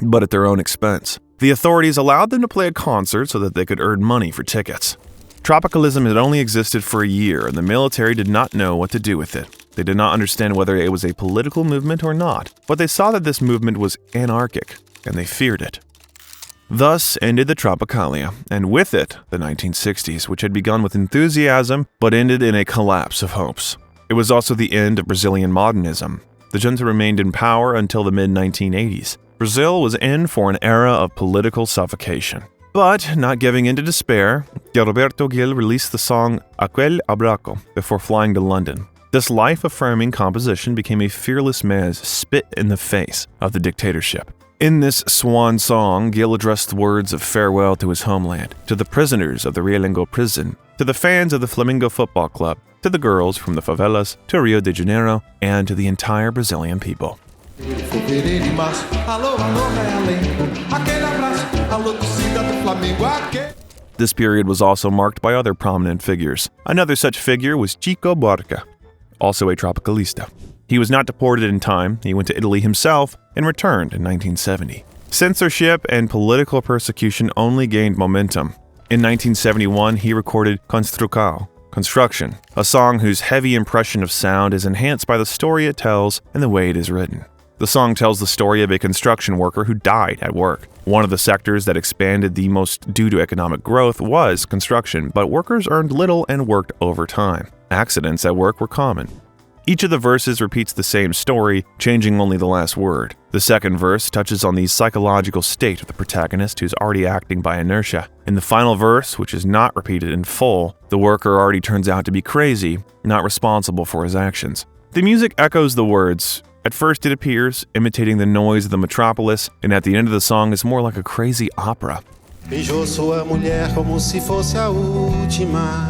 S1: but at their own expense. The authorities allowed them to play a concert so that they could earn money for tickets. Tropicalism had only existed for a year, and the military did not know what to do with it. They did not understand whether it was a political movement or not, but they saw that this movement was anarchic, and they feared it. Thus ended the Tropicalia, and with it, the 1960s, which had begun with enthusiasm, but ended in a collapse of hopes. It was also the end of Brazilian modernism. The junta remained in power until the mid-1980s. Brazil was in for an era of political suffocation. But, not giving in to despair, Gilberto Gil released the song Aquel Abraco before flying to London. This life-affirming composition became a fearless man's spit in the face of the dictatorship. In this swan song, Gil addressed words of farewell to his homeland, to the prisoners of the Realengo prison, to the fans of the Flamengo football club, to the girls from the Favelas, to Rio de Janeiro, and to the entire Brazilian people. This period was also marked by other prominent figures. Another such figure was Chico Buarque, also a Tropicalista. He was not deported in time. He went to Italy himself and returned in 1970. Censorship and political persecution only gained momentum. In 1971, he recorded Construction, a song whose heavy impression of sound is enhanced by the story it tells and the way it is written. The song tells the story of a construction worker who died at work. One of the sectors that expanded the most due to economic growth was construction, but workers earned little and worked overtime. Accidents at work were common. Each of the verses repeats the same story, changing only the last word. The second verse touches on the psychological state of the protagonist who's already acting by inertia. In the final verse, which is not repeated in full, the worker already turns out to be crazy, not responsible for his actions. The music echoes the words. At first it appears, imitating the noise of the metropolis, and at the end of the song is more like a crazy opera.
S4: Beijou sua mulher como se fosse a última.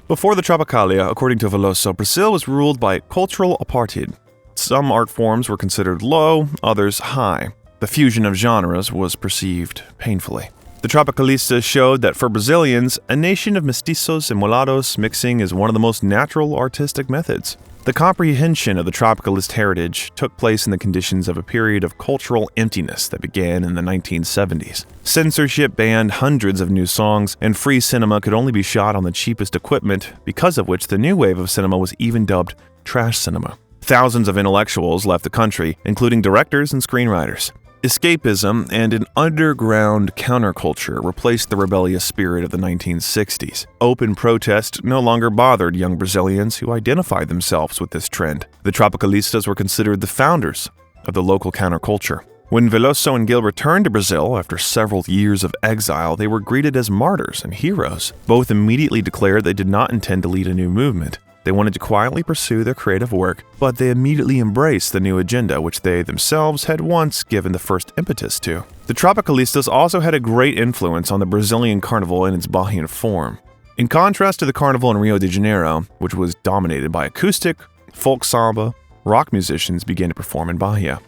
S1: Before the Tropicalia, according to Veloso, Brazil was ruled by cultural apartheid. Some art forms were considered low, others high. The fusion of genres was perceived painfully. The Tropicalistas showed that for Brazilians, a nation of mestizos and mulattoes mixing is one of the most natural artistic methods. The comprehension of the Tropicalist heritage took place in the conditions of a period of cultural emptiness that began in the 1970s. Censorship banned hundreds of new songs, and free cinema could only be shot on the cheapest equipment, because of which the new wave of cinema was even dubbed trash cinema. Thousands of intellectuals left the country, including directors and screenwriters. Escapism and an underground counterculture replaced the rebellious spirit of the 1960s. Open protest no longer bothered young Brazilians who identified themselves with this trend. The Tropicalistas were considered the founders of the local counterculture. When Veloso and Gil returned to Brazil after several years of exile, they were greeted as martyrs and heroes. Both immediately declared they did not intend to lead a new movement. They wanted to quietly pursue their creative work, but they immediately embraced the new agenda which they themselves had once given the first impetus to. The Tropicalistas also had a great influence on the Brazilian Carnival in its Bahian form. In contrast to the Carnival in Rio de Janeiro, which was dominated by acoustic, folk samba, rock musicians began to perform in Bahia.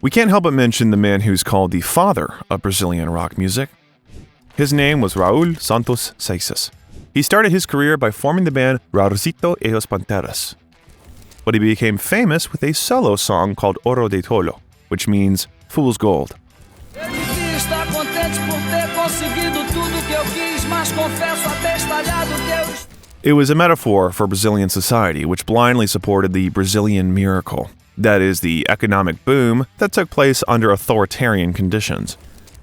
S1: We can't help but mention the man who's called the father of Brazilian rock music. His name was Raul Santos Seixas. He started his career by forming the band Raulzito e os Panteras, but he became famous with a solo song called Ouro de Tolo, which means fool's gold. It was a metaphor for Brazilian society, which blindly supported the Brazilian miracle. That is, the economic boom that took place under authoritarian conditions.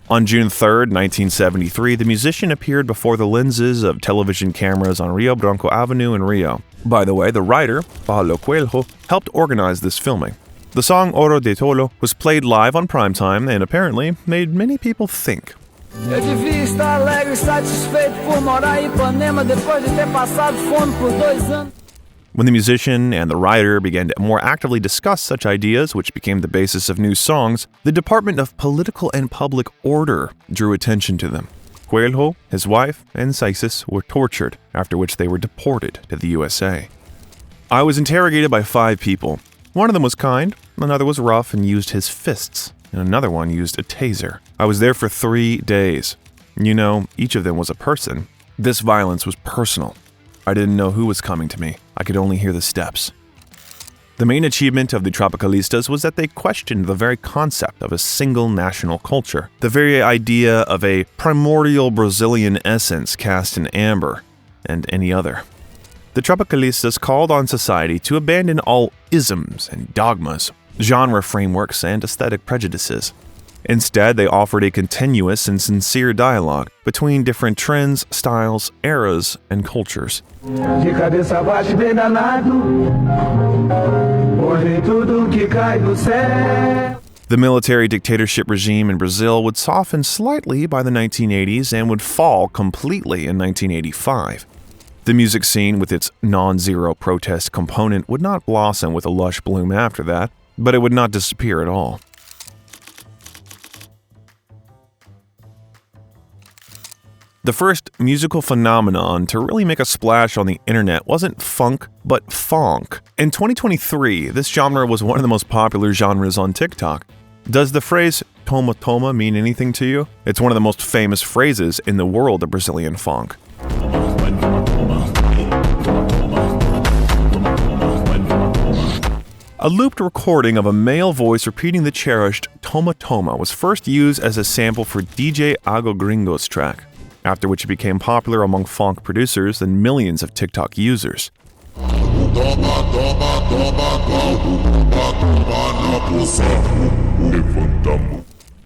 S1: On June 3, 1973, the musician appeared before the lenses of television cameras on Rio Branco Avenue in Rio. By the way, the writer, Paulo Coelho, helped organize this filming. The song Ouro de Tolo was played live on primetime and apparently made many people think.
S2: Eu devia estar alegre e satisfeito por morar em Ipanema depois de ter passado fome por 2 anos.
S1: When the musician and the writer began to more actively discuss such ideas, which became the basis of new songs, the Department of Political and Public Order drew attention to them. Coelho, his wife, and Seixas were tortured, after which they were deported to the USA. I was interrogated by 5 people. One of them was kind, another was rough and used his fists, and another one used a taser. I was there for 3 days. You know, each of them was a person. This violence was personal. I didn't know who was coming to me. I could only hear the steps. The main achievement of the Tropicalistas was that they questioned the very concept of a single national culture, the very idea of a primordial Brazilian essence cast in amber, and any other. The Tropicalistas called on society to abandon all isms and dogmas, genre frameworks, and aesthetic prejudices. Instead, they offered a continuous and sincere dialogue between different trends, styles, eras, and cultures. The military dictatorship regime in Brazil would soften slightly by the 1980s and would fall completely in 1985. The music scene, with its non-zero protest component, would not blossom with a lush bloom after that, but it would not disappear at all. The first musical phenomenon to really make a splash on the internet wasn't funk, but phonk. In 2023, this genre was one of the most popular genres on TikTok. Does the phrase toma toma mean anything to you? It's one of the most famous phrases in the world of Brazilian funk. A looped recording of a male voice repeating the cherished toma toma was first used as a sample for DJ Ago Gringo's track, after which it became popular among funk producers and millions of TikTok users.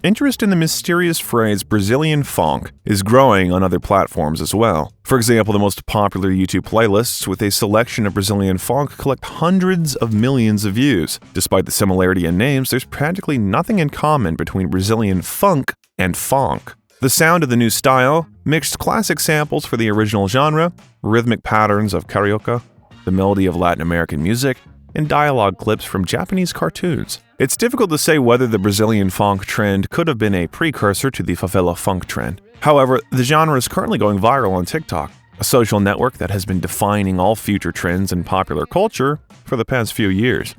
S1: Interest in the mysterious phrase Brazilian funk is growing on other platforms as well. For example, the most popular YouTube playlists with a selection of Brazilian funk collect hundreds of millions of views. Despite the similarity in names, there's practically nothing in common between Brazilian funk and funk. The sound of the new style mixed classic samples for the original genre, rhythmic patterns of carioca, the melody of Latin American music, and dialogue clips from Japanese cartoons. It's difficult to say whether the Brazilian funk trend could have been a precursor to the favela funk trend. However, the genre is currently going viral on TikTok, a social network that has been defining all future trends in popular culture for the past few years.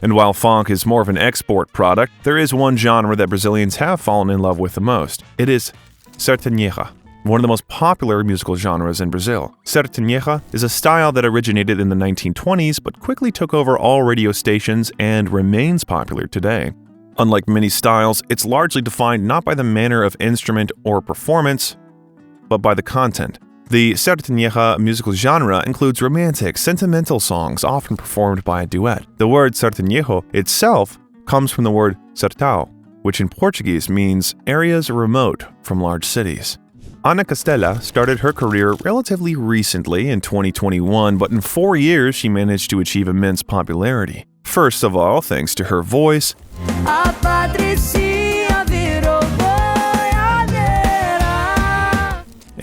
S1: And And while Phonk is more of an export product, there is one genre that Brazilians have fallen in love with the most. It is sertaneja, one of the most popular musical genres in Brazil. Sertaneja is a style that originated in the 1920s but quickly took over all radio stations and remains popular today. Unlike many styles, it's largely defined not by the manner of instrument or performance, but by the content. The sertaneja musical genre includes romantic, sentimental songs often performed by a duet. The word sertanejo itself comes from the word sertão, which in Portuguese means areas remote from large cities. Ana Castela started her career relatively recently in 2021, but in 4 years she managed to achieve immense popularity. First of all, thanks to her voice,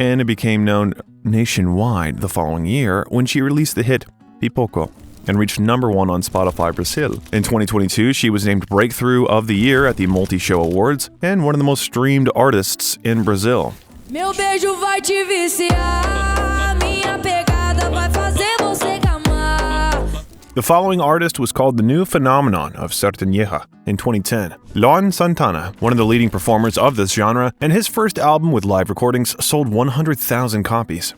S1: and it became known nationwide the following year when she released the hit Pipoco and reached #1 on Spotify Brazil. In 2022, she was named Breakthrough of the Year at the Multishow Awards and one of the most streamed artists in Brazil.
S5: Meu beijo vai te viciar, minha pegada vai fazer você gamar.
S1: The following artist was called the new phenomenon of sertaneja in 2010. Luan Santana, one of the leading performers of this genre, and his first album with live recordings sold 100,000 copies.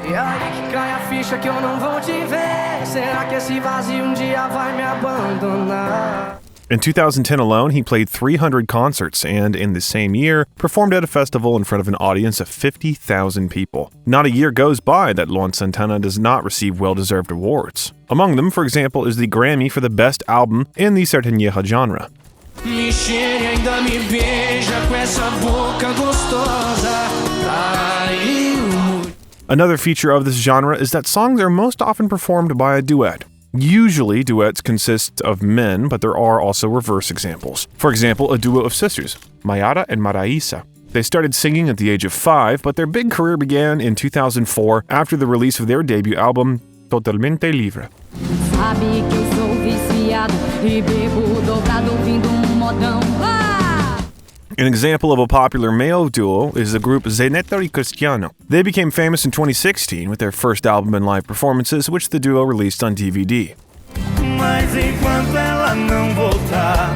S2: E aí que cai a ficha que eu não vou te ver. Será que esse vazio dia vai me abandonar?
S1: In 2010 alone, he played 300 concerts and, in the same year, performed at a festival in front of an audience of 50,000 people. Not a year goes by that Luan Santana does not receive well-deserved awards. Among them, for example, is the Grammy for the Best Album in the sertaneja genre.
S2: Me cheire ainda me beija com essa boca gostosa.
S1: Another feature of this genre is that songs are most often performed by a duet. Usually, duets consist of men, but there are also reverse examples. For example, a duo of sisters, Mayara and Maraísa. They started singing at the age of 5, but their big career began in 2004 after the release of their debut album, Totalmente Livre.
S5: Sabe que eu sou viciado e bebo dobrado ouvindo modão.
S1: An example of a popular male duo is the group Zeneta e Cristiano. They became famous in 2016 with their first album and live performances, which the duo released on DVD.
S6: Mas enquanto ela não voltar,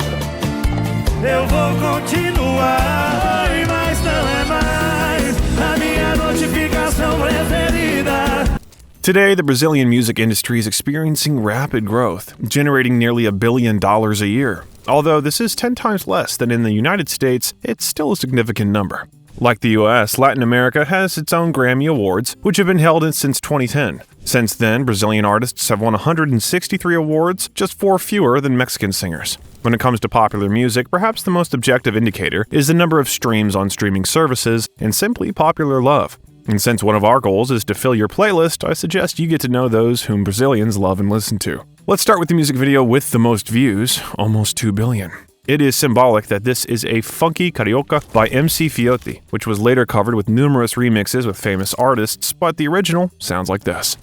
S6: eu vou continuar. Mas não é mais a minha notificação preferida.
S1: Today, the Brazilian music industry is experiencing rapid growth, generating nearly $1 billion a year. Although this is 10 times less than in the United States, it's still a significant number. Like the US, Latin America has its own Grammy Awards, which have been held since 2010. Since then, Brazilian artists have won 163 awards, just 4 fewer than Mexican singers. When it comes to popular music, perhaps the most objective indicator is the number of streams on streaming services and simply popular love. And since one of our goals is to fill your playlist, I suggest you get to know those whom Brazilians love and listen to. Let's start with the music video with the most views, almost 2 billion. It is symbolic that this is a funky carioca by MC Fiote, which was later covered with numerous remixes with famous artists, but the original sounds like this.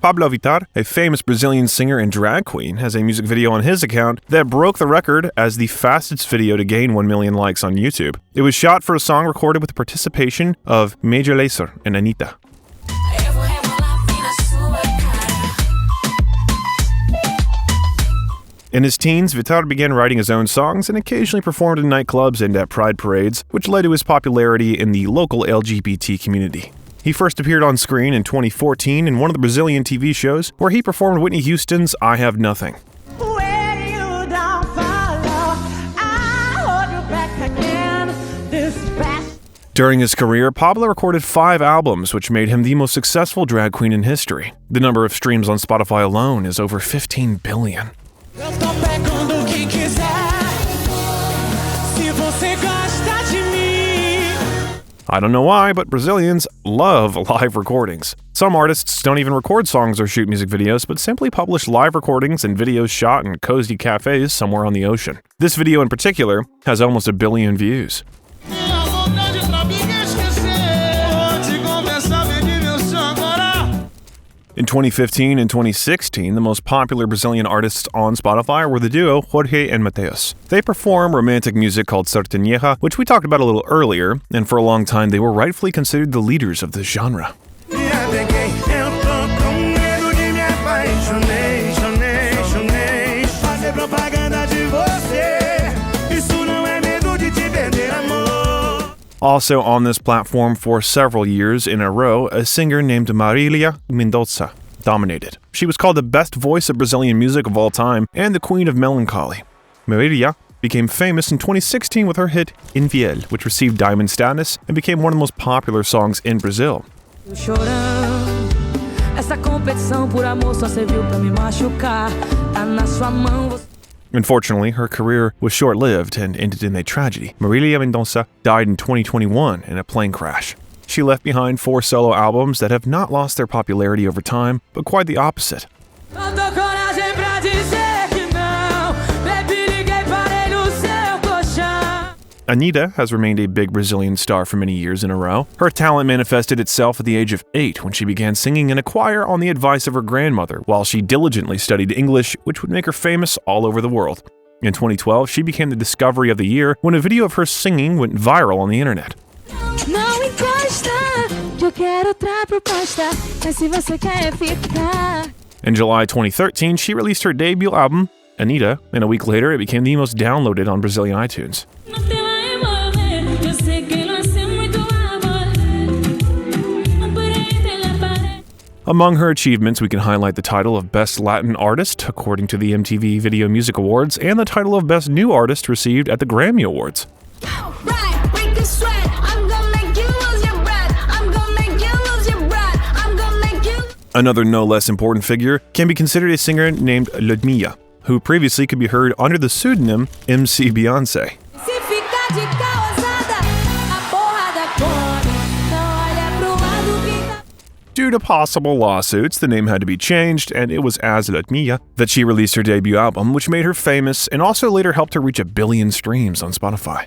S1: Pablo Vittar, a famous Brazilian singer and drag queen, has a music video on his account that broke the record as the fastest video to gain 1 million likes on YouTube. It was shot for a song recorded with the participation of Major Lazer and Anitta. In his teens, Vittar began writing his own songs and occasionally performed in nightclubs and at pride parades, which led to his popularity in the local LGBT community. He first appeared on screen in 2014 in one of the Brazilian TV shows where he performed Whitney Houston's I Have Nothing. During his career, Pablo recorded 5 albums, which made him the most successful drag queen in history. The number of streams on Spotify alone is over 15 billion. I don't know why, but Brazilians love live recordings. Some artists don't even record songs or shoot music videos, but simply publish live recordings and videos shot in cozy cafes somewhere on the ocean. This video in particular has almost 1 billion views. In 2015 and 2016, the most popular Brazilian artists on Spotify were the duo Jorge and Mateus. They perform romantic music called sertaneja, which we talked about a little earlier, and for a long time they were rightfully considered the leaders of this genre.
S6: E
S1: Also on this platform for several years in a row, a singer named Marília Mendonça dominated. She was called the best voice of Brazilian music of all time and the queen of melancholy. Marília became famous in 2016 with her hit Infiel, which received diamond status and became one of the most popular songs in Brazil. Unfortunately, her career was short-lived and ended in a tragedy. Marília Mendonça died in 2021 in a plane crash. She left behind 4 solo albums that have not lost their popularity over time, but quite the opposite. Anitta has remained a big Brazilian star for many years in a row. Her talent manifested itself at the age of 8 when she began singing in a choir on the advice of her grandmother, while she diligently studied English, which would make her famous all over the world. In 2012, she became the discovery of the year when a video of her singing went viral on the internet. In July 2013, she released her debut album, Anitta, and a week later it became the most downloaded on Brazilian iTunes. Among her achievements, we can highlight the title of Best Latin Artist, according to the MTV Video Music Awards, and the title of Best New Artist received at the Grammy Awards. Another no less important figure can be considered a singer named Ludmilla, who previously could be heard under the pseudonym MC Beyoncé. Due to possible lawsuits, the name had to be changed, and it was as Ludmilla that she released her debut album, which made her famous and also later helped her reach 1 billion streams on Spotify.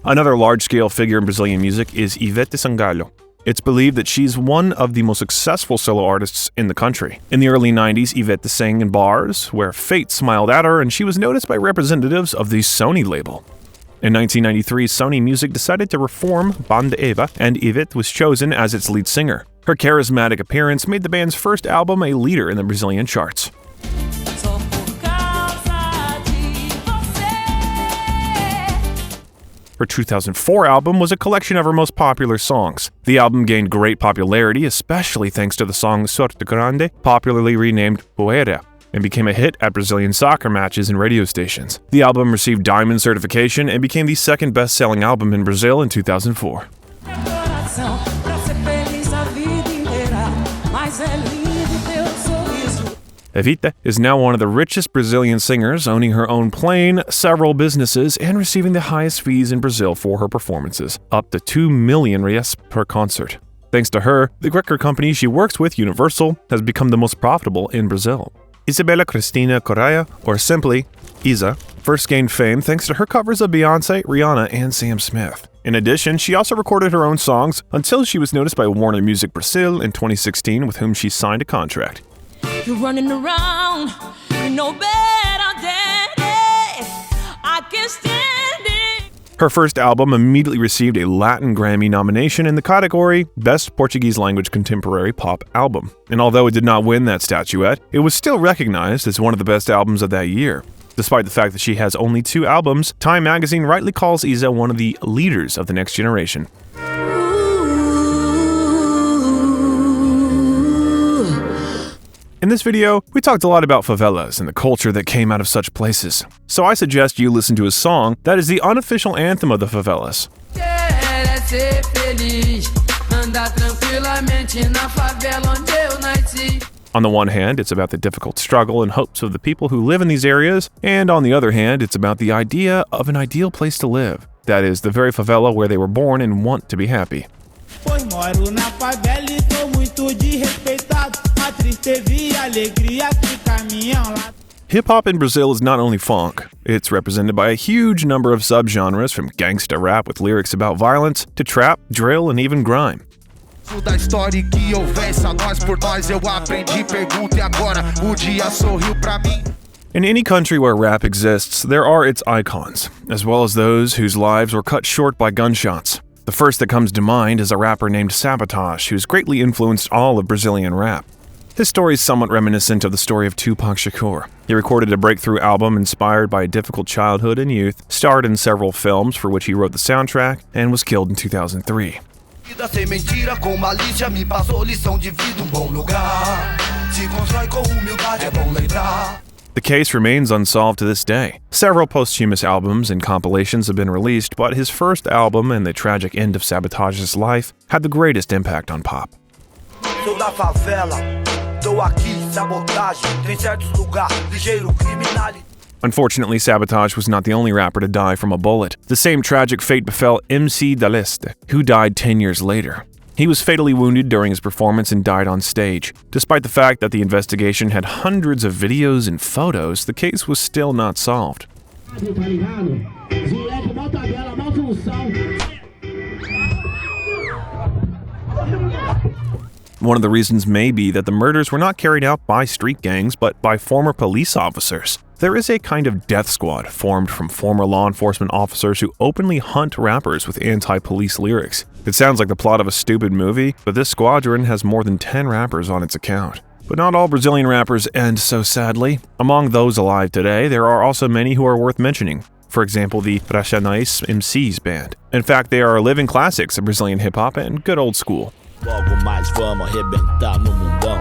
S1: Another large-scale figure in Brazilian music is Ivete Sangalo. It's believed that she's one of the most successful solo artists in the country. In the early 90s, Ivete sang in bars where fate smiled at her, and she was noticed by representatives of the Sony label. In 1993, Sony Music decided to reform Banda Eva, and Ivete was chosen as its lead singer. Her charismatic appearance made the band's first album a leader in the Brazilian charts. Her 2004 album was a collection of her most popular songs. The album gained great popularity, especially thanks to the song Sorte Grande, popularly renamed Poeira, and became a hit at Brazilian soccer matches and radio stations. The album received diamond certification and became the second best-selling album in Brazil in 2004. Ivete is now one of the richest Brazilian singers, owning her own plane, several businesses, and receiving the highest fees in Brazil for her performances, up to 2 million reais per concert. Thanks to her, the record company she works with, Universal, has become the most profitable in Brazil. Isabella Cristina Correia, or simply Isa, first gained fame thanks to her covers of Beyoncé, Rihanna, and Sam Smith. In addition, she also recorded her own songs until she was noticed by Warner Music Brazil in 2016, with whom she signed a contract.
S5: You're running around, you know better, Daddy. I can't stand it.
S1: Her first album immediately received a Latin Grammy nomination in the category Best Portuguese Language Contemporary Pop Album. And although it did not win that statuette, it was still recognized as one of the best albums of that year. Despite the fact that she has only 2 albums, Time magazine rightly calls Isa one of the leaders of the next generation. In this video, we talked a lot about favelas and the culture that came out of such places. So I suggest you listen to a song that is the unofficial anthem of the favelas. On the one hand, it's about the difficult struggle and hopes of the people who live in these areas, and on the other hand, it's about the idea of an ideal place to live. That is, the very favela where they were born and want to be happy. Hip-hop in Brazil is not only funk. It's represented by a huge number of subgenres, from gangsta rap with lyrics about violence to trap, drill, and even grime. In any country where rap exists, there are its icons, as well as those whose lives were cut short by gunshots. The first that comes to mind is a rapper named Sabotage, who's greatly influenced all of Brazilian rap. His story is somewhat reminiscent of the story of Tupac Shakur. He recorded a breakthrough album inspired by a difficult childhood and youth, starred in several films for which he wrote the soundtrack, and was killed in 2003. The case remains unsolved to this day. Several posthumous albums and compilations have been released, but his first album and the tragic end of Sabotage's life had the greatest impact on pop.
S7: Sou da favela, tô aqui, sabotagem, tem certos lugares, ligeiro criminalidade.
S1: Unfortunately, Sabotage was not the only rapper to die from a bullet. The same tragic fate befell MC Da Leste, who died 10 years later. He was fatally wounded during his performance and died on stage. Despite the fact that the investigation had hundreds of videos and photos, the case was still not solved. One of the reasons may be that the murders were not carried out by street gangs, but by former police officers. There is a kind of death squad formed from former law enforcement officers who openly hunt rappers with anti-police lyrics. It sounds like the plot of a stupid movie, but this squadron has more than 10 rappers on its account. But not all Brazilian rappers end so sadly. Among those alive today, there are also many who are worth mentioning. For example, the Racionais MCs band. In fact, they are living classics of Brazilian hip-hop and good old school.
S8: Logo mais vamos arrebentar no mundão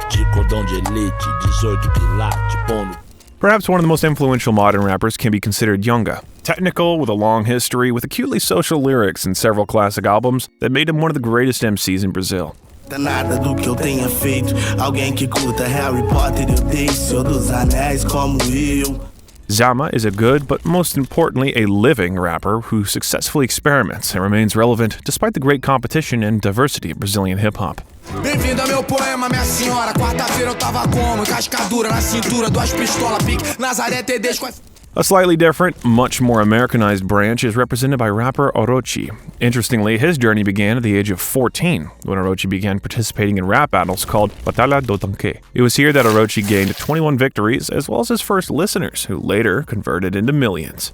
S8: de cordão de elite, 18 quilates, pondo.
S1: Perhaps one of the most influential modern rappers can be considered Yonga. Technical, with a long history, with acutely social lyrics and several classic albums that made him one of the greatest MCs in Brazil.
S9: Nada do que eu tenha feito, alguém que curta Harry Potter eu dei, Senhor dos Anéis como eu.
S1: Zama is a good, but most importantly a living rapper who successfully experiments and remains relevant despite the great competition and diversity of Brazilian hip-hop.
S10: Bem-vindo ao meu poema, minha senhora. Quarta-feira eu tava como? Cascadura na cintura, duas pistolas, pique, Nazaré TDs com...
S1: A slightly different, much more Americanized branch is represented by rapper Orochi. Interestingly, his journey began at the age of 14, when Orochi began participating in rap battles called Batalha do Tanque. It was here that Orochi gained 21 victories, as well as his first listeners, who later converted into millions.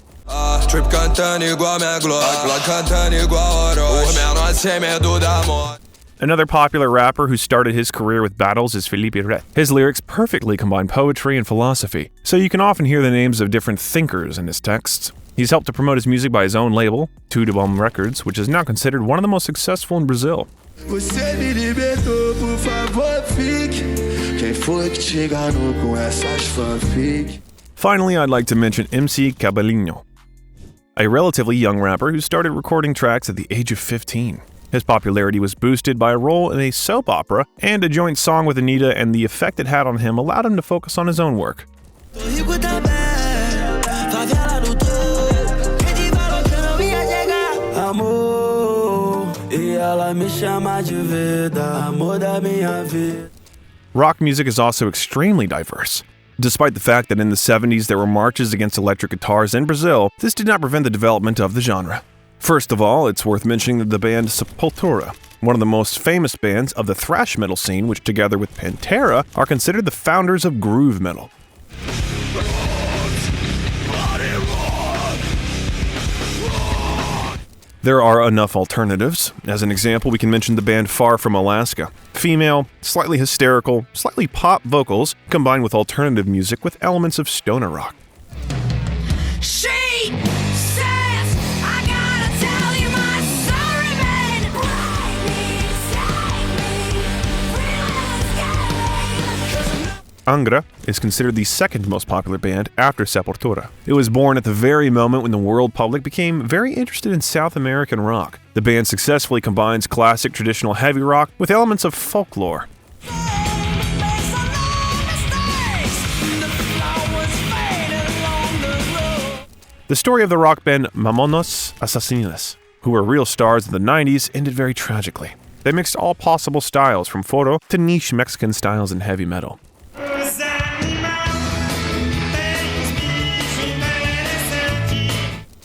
S10: Strip cantando igual minha glória, cantando igual Orochi, menor sem medo da morte.
S1: Another popular rapper who started his career with battles is Felipe Ret. His lyrics perfectly combine poetry and philosophy, so you can often hear the names of different thinkers in his texts. He's helped to promote his music by his own label, Tudo Bom Records, which is now considered one of the most successful in Brazil.
S9: Você me libertou, por favor, fique. Quem foi que te enganou com essas fanfic?
S1: Finally, I'd like to mention MC Cabelinho, a relatively young rapper who started recording tracks at the age of 15. His popularity was boosted by a role in a soap opera and a joint song with Anitta, and the effect it had on him allowed him to focus on his own work. Rock music is also extremely diverse. Despite the fact that in the 70s there were marches against electric guitars in Brazil, this did not prevent the development of the genre. First of all, it's worth mentioning that the band Sepultura, one of the most famous bands of the thrash metal scene, which together with Pantera are considered the founders of groove metal. There are enough alternatives. As an example, we can mention the band Far From Alaska. Female, slightly hysterical, slightly pop vocals combined with alternative music with elements of stoner rock.
S5: She says I gotta tell you my story, man.
S1: Angra is considered the second most popular band after Sepultura. It was born at the very moment when the world public became very interested in South American rock. The band successfully combines classic traditional heavy rock with elements of folklore. The story of the rock band Mamonas Assassinas, who were real stars in the 90s, ended very tragically. They mixed all possible styles from photo to niche Mexican styles in heavy metal.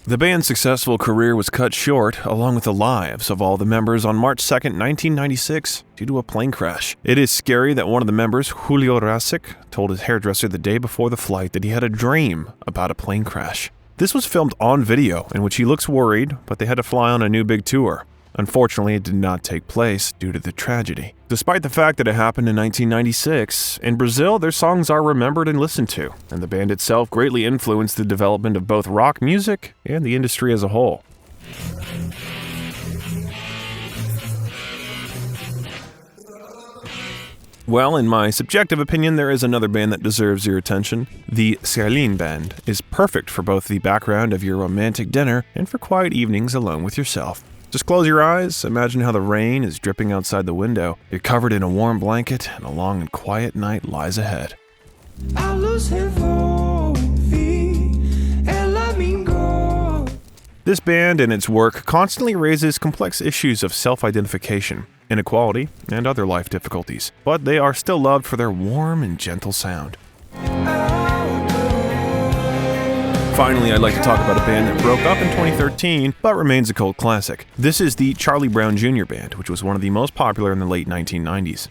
S1: The band's successful career was cut short, along with the lives of all the members, on March 2, 1996, due to a plane crash. It is scary that one of the members, Julio Rasic, told his hairdresser the day before the flight that he had a dream about a plane crash. This was filmed on video, in which he looks worried, but they had to fly on a new big tour. Unfortunately, it did not take place due to the tragedy. Despite the fact that it happened in 1996, in Brazil their songs are remembered and listened to, and the band itself greatly influenced the development of both rock music and the industry as a whole. Well, in my subjective opinion, there is another band that deserves your attention. The Celine Band is perfect for both the background of your romantic dinner and for quiet evenings alone with yourself. Just close your eyes, imagine how the rain is dripping outside the window, you're covered in a warm blanket, and a long and quiet night lies ahead. This band and its work constantly raises complex issues of self-identification, inequality, and other life difficulties, but they are still loved for their warm and gentle sound. Finally, I'd like to talk about a band that broke up in 2013, but remains a cult classic. This is the Charlie Brown Jr. Band, which was one of the most popular in the late 1990s.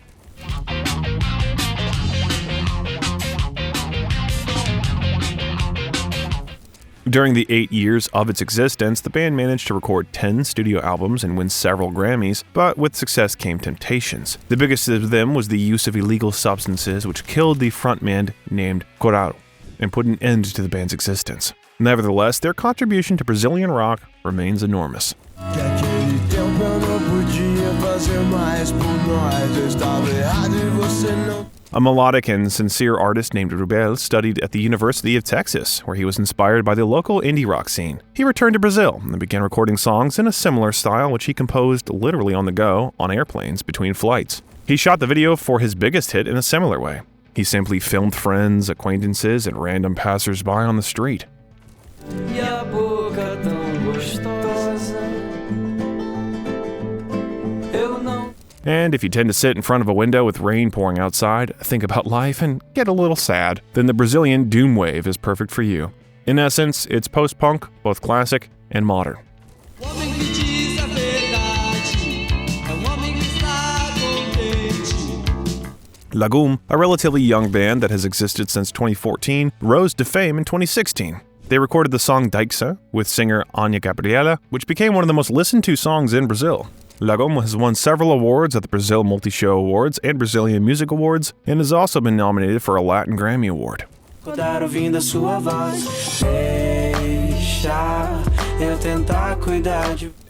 S1: During the 8 years of its existence, the band managed to record 10 studio albums and win several Grammys, but with success came temptations. The biggest of them was the use of illegal substances, which killed the frontman named Coraro and put an end to the band's existence. Nevertheless, their contribution to Brazilian rock remains enormous. A melodic and sincere artist named Rubel studied at the University of Texas, where he was inspired by the local indie rock scene. He returned to Brazil and began recording songs in a similar style, which he composed literally on the go on airplanes between flights. He shot the video for his biggest hit in a similar way. He simply filmed friends, acquaintances, and random passers-by on the street. And if you tend to sit in front of a window with rain pouring outside, think about life, and get a little sad, then the Brazilian doom wave is perfect for you. In essence, it's post-punk, both classic and modern. Lagum, a relatively young band that has existed since 2014, rose to fame in 2016. They recorded the song Daixa with singer Anya Gabriela, which became one of the most listened to songs in Brazil. Lagum has won several awards at the Brazil Multishow Awards and Brazilian Music Awards, and has also been nominated for a Latin Grammy Award.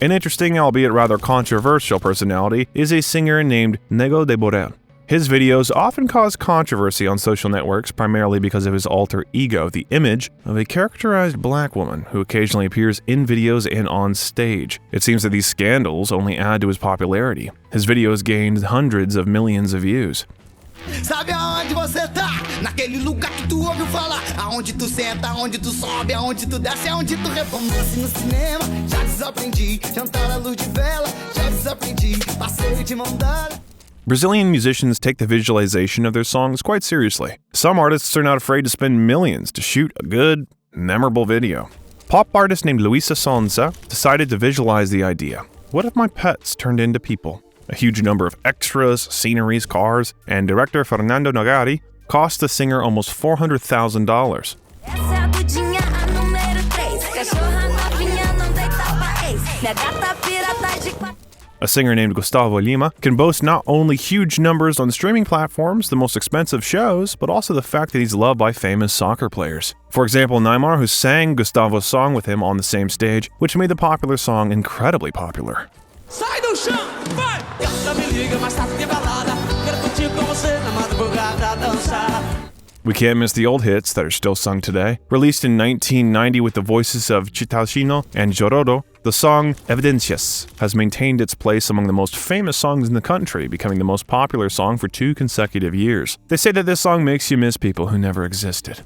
S1: An interesting, albeit rather controversial personality is a singer named Nego de Borel. His videos often cause controversy on social networks, primarily because of his alter ego, the image of a characterized black woman who occasionally appears in videos and on stage. It seems that these scandals only add to his popularity. His videos gained hundreds of millions of views.
S10: Sabe aonde você tá? Naquele lugar que tu ouviu falar. Aonde tu senta, aonde tu sobe, aonde tu desce, aonde tu romance no cinema. Já desaprendi, jantar à luz de vela. Já desaprendi, passeio de mão dada.
S1: Brazilian musicians take the visualization of their songs quite seriously. Some artists are not afraid to spend millions to shoot a good, memorable video. Pop artist named Luisa Sonza decided to visualize the idea. What if my pets turned into people? A huge number of extras, sceneries, cars, and director Fernando Nogari cost the singer almost $400,000. A singer named Gustavo Lima can boast not only huge numbers on streaming platforms, the most expensive shows, but also the fact that he's loved by famous soccer players. For example, Neymar, who sang Gustavo's song with him on the same stage, which made the popular song incredibly popular.
S6: Sai do chão, vai! Gata me liga, mas tá de balada. Quero curtir com você na madrugada dançar.
S1: We can't miss the old hits that are still sung today. Released in 1990 with the voices of Chitachino and Jororo, the song Evidências has maintained its place among the most famous songs in the country, becoming the most popular song for 2 consecutive years. They say that this song makes you miss people who never existed.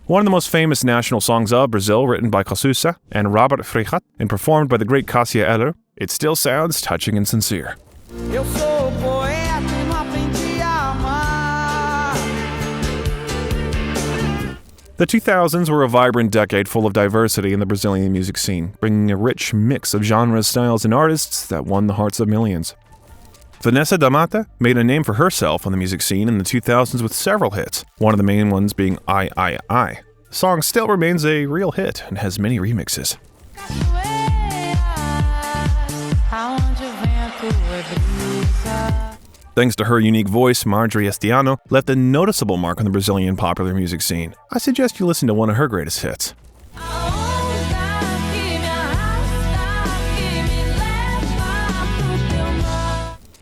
S1: One of the most famous national songs of Brazil, written by Casusa and Robert Freixat and performed by the great Cássia Eller, it still sounds touching and sincere.
S2: Eu sou poeta e não aprendi a amar.
S1: The 2000s were a vibrant decade full of diversity in the Brazilian music scene, bringing a rich mix of genres, styles, and artists that won the hearts of millions. Vanessa da Mata made a name for herself on the music scene in the 2000s with several hits, one of the main ones being I, The song still remains a real hit and has many remixes. Thanks to her unique voice, Marjorie Estiano left a noticeable mark on the Brazilian popular music scene. I suggest you listen to one of her greatest hits.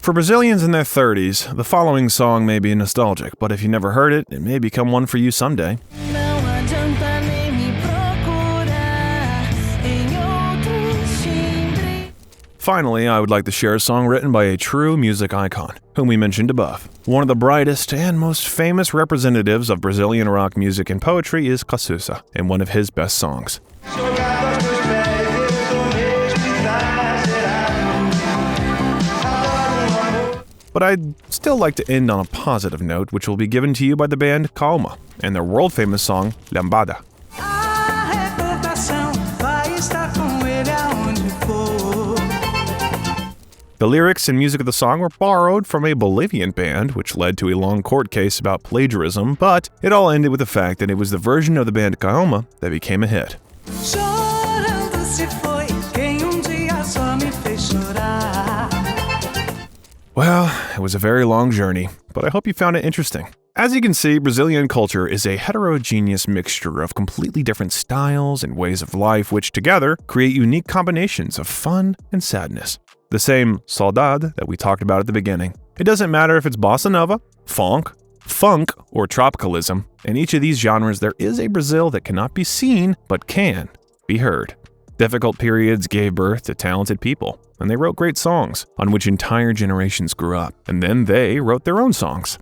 S1: For Brazilians in their 30s, the following song may be nostalgic, but if you never heard it, it may become one for you someday. Finally, I would like to share a song written by a true music icon, whom we mentioned above. One of the brightest and most famous representatives of Brazilian rock music and poetry is Cazuza, and one of his best songs. But I'd still like to end on a positive note, which will be given to you by the band Calma and their world-famous song, Lambada. The lyrics and music of the song were borrowed from a Bolivian band, which led to a long court case about plagiarism, but it all ended with the fact that it was the version of the band Calma that became a hit. Well, it was a very long journey, but I hope you found it interesting. As you can see, Brazilian culture is a heterogeneous mixture of completely different styles and ways of life, which together create unique combinations of fun and sadness. The same saudade that we talked about at the beginning. It doesn't matter if it's bossa nova, phonk, or tropicalism. In each of these genres, there is a Brazil that cannot be seen, but can be heard. Difficult periods gave birth to talented people, and they wrote great songs on which entire generations grew up, and then they wrote their own songs.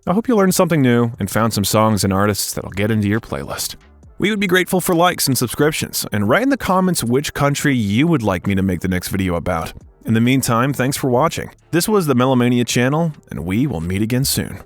S1: I hope you learned something new and found some songs and artists that'll get into your playlist. We would be grateful for likes and subscriptions, and write in the comments which country you would like me to make the next video about. In the meantime, thanks for watching. This was the Melomania channel, and we will meet again soon.